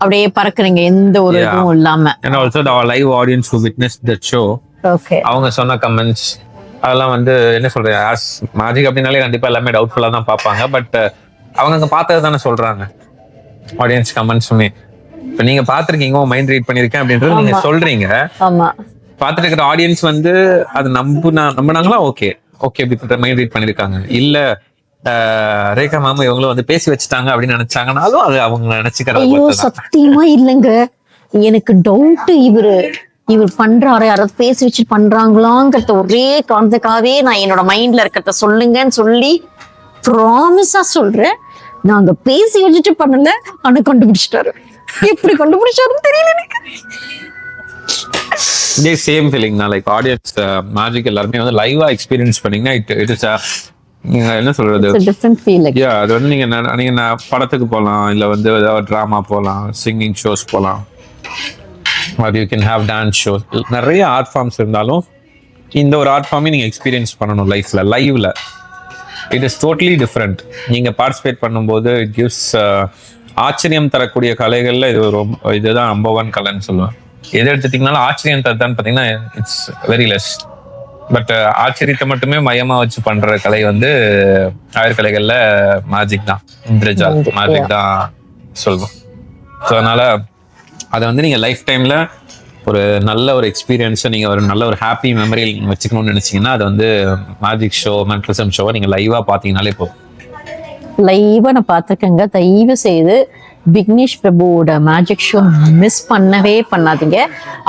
அப்படியே பறக்குறீங்க எந்த ஒரு இதுவும் இல்லாம. and also the live audience who witnessed that show, அவங்க சொன்ன கமெண்ட்ஸ் அதெல்லாம் வந்து என்ன சொல்றேன், ஆஸ் மேஜிக் அப்படின்னாலே கண்டிப்பா எல்லாமே டவுட்ஃபுல்லா தான் பார்ப்பாங்க. பட் அவங்க அங்க பார்த்தது தானே சொல்றாங்க, ஆடியன்ஸ் கமெண்ட்ஸுமே. இப்ப நீங்க பாத்திருக்கீங்க, மைண்ட் ரீட் பண்ணிருக்கேன் அப்படின்றது நீங்க சொல்றீங்க. பாத்துட்டு இருக்கிற ஆடியன்ஸ் வந்து அது நம்பினாங்களா? ஓகே இப்படி மைண்ட் ரீட் பண்ணிருக்காங்க. இல்ல ரேகா மேம் இவங்களும் வந்து பேசி வச்சுட்டாங்க அப்படின்னு நினைச்சாங்கனாலும் அது அவங்க நினைச்சுக்கிறாங்க. சத்தியமா இல்லைங்க, எனக்கு டவுட். இவர் பண்றாரு, யாராவது பேசி வச்சு பண்றாங்களாங்கிறத ஒரே காரணத்துக்காகவே நான் என்னோட மைண்ட்ல இருக்கிறத சொல்லுங்கன்னு சொல்லி ப்ராமிஸா சொல்றேன். நாங்க பேசி வச்சுட்டு பண்ணல, ஆனா கண்டுபிடிச்சிட்டாரு. எப்படி கண்டுபிடிச்சாருன்னு தெரியல எனக்கு. இதே சேம் ஃபீலிங் தான். லைக் ஆடியன்ஸ் மேஜிக் எல்லாருமே வந்து லைவா எக்ஸ்பீரியன்ஸ் பண்ணீங்கன்னா இட் இஸ் நீங்க என்ன சொல்றது, அது வந்து நீங்க படத்துக்கு போகலாம், இல்ல வந்து ஏதாவது டிராமா போகலாம், சிங்கிங் ஷோஸ் போகலாம், you can have dance shows. நிறைய ஆர்ட் ஃபார்ம்ஸ் இருந்தாலும் இந்த ஒரு ஆர்ட் ஃபார்மே நீங்க எக்ஸ்பீரியன்ஸ் பண்ணணும் லைஃப்ல, லைவ்ல. It is totally different. நீங்க பார்ட்டிசிபேட் பண்ணும்போது இட் கிவ்ஸ் ஆச்சரியம் தரக்கூடிய கலைகள்ல இதுதான் நம்பர் 1 கலைன்னு சொல்லுவேன். எது எடுத்துட்டீங்கனாலும் ஆச்சரியம் தரதான்னு பாத்தீங்கன்னா இட்ஸ் வெரி லெஸ். பட் ஆச்சரியத்தை மட்டுமே மையமா வச்சு பண்ற கலை வந்து ஆயுர்கலைகள்ல மேஜிக் தான், இந்திரஜால் மேஜிக் தான் சொல்லுவோம். ஸோ அதனால அதை வந்து நீங்க லைஃப் டைம்ல ஒரு நல்ல ஒரு எக்ஸ்பீரியன்ஸை நீங்க ஒரு நல்ல ஒரு ஹாப்பி மெமரியில் நீங்க வச்சுக்கணும்னு நினைச்சீங்கன்னா அது வந்து மேஜிக் ஷோ, மென்டலிசம் ஷோவை நீங்க லைவா பாத்தீங்கன்னாலே போதும். லைவா நான் பார்த்துருக்கேங்க. தயவு செய்து விக்னேஷ் பிரபுவோட மேஜிக் ஷோ மிஸ் பண்ணவே பண்ணாதீங்க.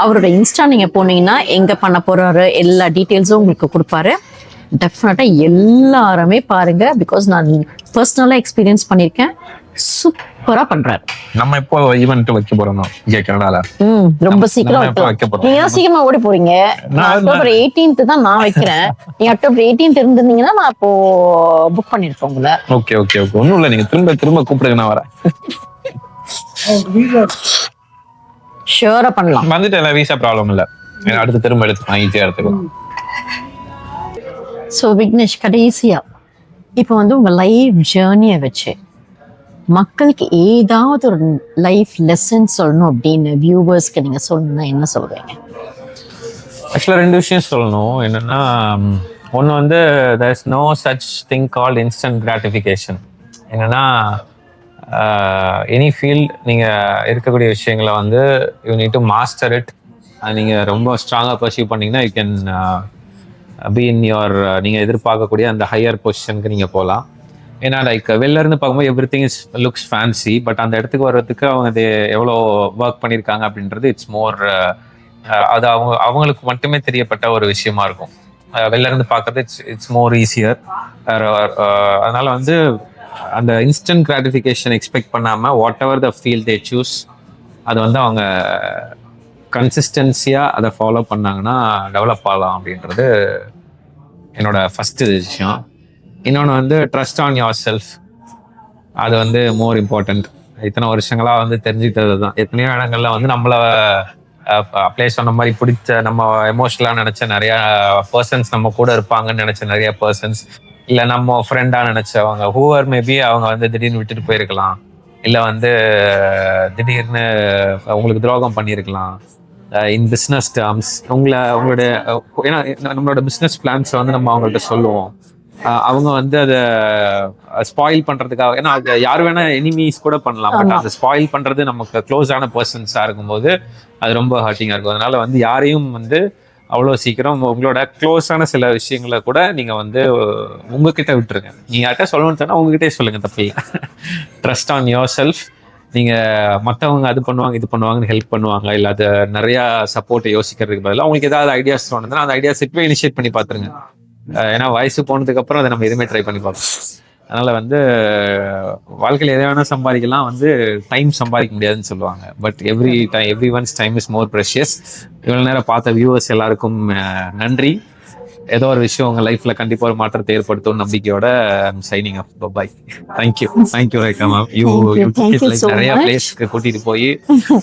அவரோட இன்ஸ்டா நீங்க போனீங்கன்னா எங்க பண்ண போறாரு எல்லா டீட்டெயில்ஸும் உங்களுக்கு கொடுப்பாரு. டெஃபினட்டா எல்லாருமே பாருங்க. பிகாஸ் நான் பர்சனலா எக்ஸ்பீரியன்ஸ் பண்ணியிருக்கேன். சூப்பரா பண்றாரு. நம்ம இப்போ ஈவென்ட் வைக்க போறோம் கனடால. ரொம்ப சீக்கிரம் நீங்க சீக்கிரமா ஓடி போறீங்க. அக்டோபர் 18 தான் நான் வைக்கிறேன். நீங்க அக்டோபர் 18 இருந்திருந்தீங்கன்னா நான் இப்போ புக் பண்ணிருப்பேன் உங்களை. ஓகே ஒன்னும் இல்ல, நீங்க திரும்ப கூப்பிடுங்க, நான் வரேன். ஷூரா பண்ணலாம். வந்துட்டு எல்லாம் வீசா ப்ராப்ளம் இல்ல, அடுத்து திரும்ப எடுத்துக்கலாம், ஈஸியா எடுத்துக்கலாம். ஸோ விக்னேஷ், கடைசியா இப்போ வந்து உங்க லைஃப் ஜேர்னியை வச்சு மக்களுக்கு ஏதாவது ஒரு லைஃப் லெசன் சொல்லணும் அப்படின்னு வியூவர்ஸ்க்கு நீங்க சொல்லணும்னா என்ன சொல்றீங்க? ஆக்சுவலா 2 விஷயம் சொல்லணும். என்னன்னா, ஒன்று வந்து there is no such thing called instant gratification. என்னன்னா எனி ஃபீல்ட் நீங்கள் இருக்கக்கூடிய விஷயங்களை வந்து you need to master it. நீங்கள் ரொம்ப ஸ்ட்ராங்காக பர்சீவ் பண்ணிங்கன்னா you can be in your நீங்கள் எதிர்பார்க்கக்கூடிய அந்த ஹையர் பொசிஷனுக்கு நீங்கள் போகலாம். ஏன்னா லைக் வெளில இருந்து பார்க்கும்போது every thing is looks fancy, but அந்த இடத்துக்கு வர்றதுக்கு அவங்க அது எவ்வளோ ஒர்க் பண்ணியிருக்காங்க அப்படின்றது இட்ஸ் மோர் அது அவங்களுக்கு மட்டுமே தெரியப்பட்ட ஒரு விஷயமா இருக்கும். வெளில இருந்து பார்க்கறது இட்ஸ் மோர் ஈஸியர். அதனால வந்து அந்த இன்ஸ்டன்ட் கிராட்டிஃபிகேஷன் எக்ஸ்பெக்ட் பண்ணாமல் what ever the field they choose அதை வந்து அவங்க கன்சிஸ்டன்சியாக அதை ஃபாலோ பண்ணாங்கன்னா டெவலப் ஆகலாம் அப்படின்றது என்னோட ஃபஸ்ட்டு விஷயம். இன்னொன்று வந்து ட்ரஸ்ட் ஆன் யுவர் செல்ஃப், அது வந்து மோர் இம்பார்ட்டண்ட். இத்தனை வருஷங்களாக வந்து தெரிஞ்சுக்கிட்டது தான். எத்தனையோ இடங்கள்ல வந்து நம்மளை அப்ளை சொன்ன மாதிரி பிடிச்ச நம்ம எமோஷனலாக நினச்ச நிறையா பர்சன்ஸ், நம்ம கூட இருப்பாங்கன்னு நினச்ச நிறைய பர்சன்ஸ், இல்லை நம்ம ஃப்ரெண்டாக நினச்சவங்க ஹூவர் மேபி அவங்க வந்து திடீர்னு விட்டுட்டு போயிருக்கலாம், இல்லை வந்து திடீர்னு உங்களுக்கு துரோகம் பண்ணியிருக்கலாம். இன் பிஸ்னஸ் டேர்ம்ஸ் உங்களுடைய ஏன்னா நம்மளோட பிஸ்னஸ் பிளான்ஸை வந்து நம்ம அவங்கள்ட்ட சொல்லுவோம். அவங்க வந்து அதை ஸ்பாயில் பண்ணுறதுக்காக, ஏன்னா அது யார் வேணா எனிமீஸ் கூட பண்ணலாம், பட் அதை ஸ்பாயில் பண்ணுறது நமக்கு க்ளோஸான பர்சன்ஸாக இருக்கும்போது அது ரொம்ப ஹர்ட்டிங்காக இருக்கும். அதனால வந்து யாரையும் வந்து அவ்வளோ சீக்கிரம் உங்களோட க்ளோஸான சில விஷயங்களை கூட நீங்கள் வந்து உங்ககிட்ட விட்டுருங்க. நீங்கள் யார்கிட்ட சொல்லணும்னு சொன்னால் உங்ககிட்டே சொல்லுங்கள், தப்பு இல்லை. ட்ரஸ்ட் ஆன் யுவர் செல்ஃப் நீங்கள் மற்றவங்க அது பண்ணுவாங்க இது பண்ணுவாங்கன்னு ஹெல்ப் பண்ணுவாங்க, இல்லை அது நிறையா சப்போர்ட்டை யோசிக்கிறதுக்கு பதிலாக உங்களுக்கு ஏதாவது ஐடியாஸ் தோணுதுன்னா அந்த ஐடியாஸ் இப்பவே இனிஷியேட் பண்ணி பார்த்துருங்க. ஏன்னா வயசு போனதுக்கப்புறம் அதை நம்ம எதுவுமே ட்ரை பண்ணி பார்ப்போம். அதனால வந்து வாழ்க்கையில் எதை வேணால் சம்பாதிக்கலாம், வந்து டைம் சம்பாதிக்க முடியாதுன்னு சொல்லுவாங்க. But every once time is more precious. இவ்வளோ நேரம் பார்த்த வியூவர்ஸ் எல்லாருக்கும் நன்றி. ஏதோ ஒரு விஷயம் உங்க லைஃப்ல கண்டிப்பா ஒரு மாற்றத்தை ஏற்படுத்தும் நம்பிக்கையோட signing off. Bye. Thank you Rekha ma'am. You நிறைய பிளேஸ்க்கு கூட்டிட்டு போய்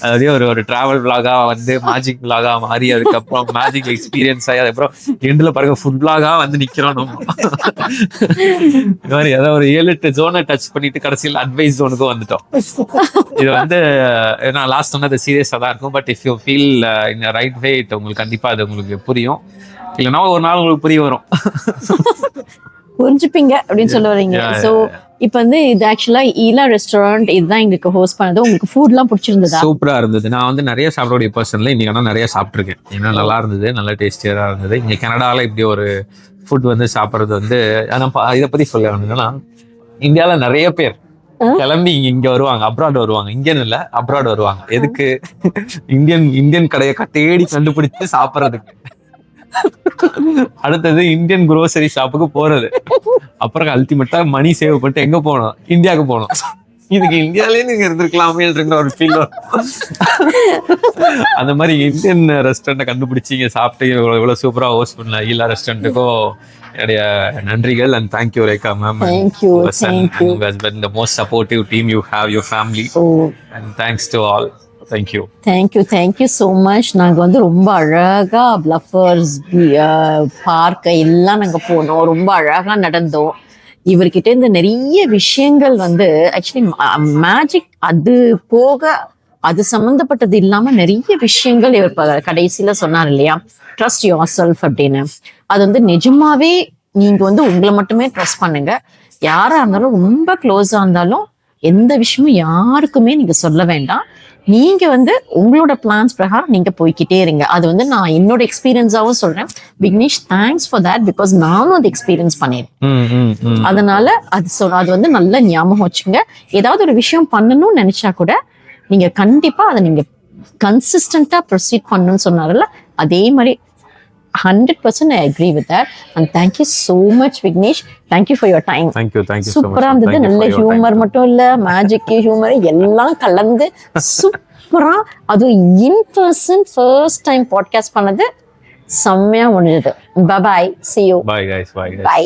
அதாவது ஒரு டிராவல் விளாகா வந்து மேஜிக் விளாகா மாறி அதுக்கப்புறம் மேஜிக் எக்ஸ்பீரியன்ஸ் ஆகி அதுக்கப்புறம் எண்டுல பாருங்க ஃபுட் விளாகா வந்து நிக்கிறோம். இந்த மாதிரி ஏதாவது ஒரு 7-8 ஜோனை டச் பண்ணிட்டு கடைசியில் அட்வைஸ் ஜோனுக்கும் வந்துட்டோம். இது வந்து நான் லாஸ்ட் சொன்னது சீரியஸா தான் இருக்கும். But if you feel in right way உங்களுக்கு கண்டிப்பா அது உங்களுக்கு புரியும். இல்லைன்னா ஒரு நாள் உங்களுக்கு புரிய வரும், புரிஞ்சுப்பீங்க அப்படின்னு சொல்ல வரீங்க. ஸோ இப்போ வந்து இது ஆக்சுவலா ஈலா ரெஸ்டாரண்ட் இதுதான் எங்களுக்கு ஹோஸ்ட் பண்ணது. உங்களுக்கு ஃபுட்லாம் பிடிச்சிருந்ததா? சூப்பரா இருந்தது. நான் வந்து நிறைய சாப்பிடக்கூடிய பர்சன்ல இன்னைக்கு ஆனால் நிறைய சாப்பிட்ருக்கேன். ஏன்னா நல்லா இருந்தது, நல்ல டேஸ்டியா இருந்தது. இங்க கனடால இப்படி ஒரு ஃபுட் வந்து சாப்பிட்றது வந்து இதை பத்தி சொல்ல வேணும்னா இந்தியாவில் நிறைய பேர் கிளம்பி இங்க வருவாங்க, அப்ராட் வருவாங்க. இந்தியன் இல்ல அப்ராட் வருவாங்க. எதுக்கு? இந்தியன் கடையை தேடி கண்டுபிடிச்சு சாப்பிட்றதுக்கு. அடுத்தது இந்தியன் குரோசரி ஷாப்புக்கு போறது. அப்புறம் அல்டிமேட்டா மணி சேவ் பண்ணிட்டு எங்க போனோம்? இந்தியாவுக்கு போனோம். இதுக்கு இந்தியாலே நீங்க இருந்திருக்கலாமே ஒரு ஃபீல் வரும். அந்த மாதிரி இந்தியன் ரெஸ்டாரண்ட்டை கண்டுபிடிச்சி இங்க சாப்பிட்டு இவ்வளவு சூப்பரா ஹோஸ்ட் பண்ண ஈலா ரெஸ்டாரண்ட்டுக்கும் என்னுடைய நன்றிகள். And thank you Rekha ma'am. Thank you. The most supportive team you have, your family. And thanks to all. Thank you so much. நாங்கள் வந்து ரொம்ப அழகா பிளஃபர்ஸ் பார்க் எல்லாம் நாங்கள் போனோம், ரொம்ப அழகா நடந்தோம். இவர்கிட்ட இந்த நிறைய விஷயங்கள் வந்து ஆக்சுவலி மேஜிக் அது போக அது சம்மந்தப்பட்டது இல்லாம நிறைய விஷயங்கள் இவர் கடைசியில சொன்னார் இல்லையா, ட்ரஸ்ட் யுவர் செல்ஃப் அப்படின்னு. அது வந்து நிஜமாவே நீங்க வந்து உங்களை மட்டுமே ட்ரஸ்ட் பண்ணுங்க. யாரா இருந்தாலும் ரொம்ப க்ளோஸா இருந்தாலும் எந்த விஷயமும் யாருக்குமே நீங்க சொல்ல வேண்டாம். நீங்க வந்து உங்களோட பிளான்ஸ் பிரகாரம் நீங்க போய்கிட்டே இருங்க. அது வந்து நான் என்னோட எக்ஸ்பீரியன்ஸாவும் சொல்றேன். Vignesh, thanks for that. Because நானும் அதை எக்ஸ்பீரியன்ஸ் பண்ணிருக்கேன். அதனால அது வந்து நல்ல ஞாபகம் வச்சுங்க. ஏதாவது ஒரு விஷயம் பண்ணணும்னு நினைச்சா கூட நீங்க கண்டிப்பா அதை நீங்க கன்சிஸ்டன்டா ப்ரொசீட் பண்ணணும்னு சொன்னார்ல, அதே மாதிரி 100% I agree with that. And thank you so much, Vignesh. Thank you for your time. Thank you so much. சூப்பரா இருந்தது. நல்ல ஹியூமர் மட்டும் இல்ல, மேஜிக் ஹியூமர் எல்லாம் கலந்து சூப்பரா. அதுவும் in person first time podcast பண்ணது செம்மையா முடிஞ்சது. Bye bye. See you. Bye guys. Bye.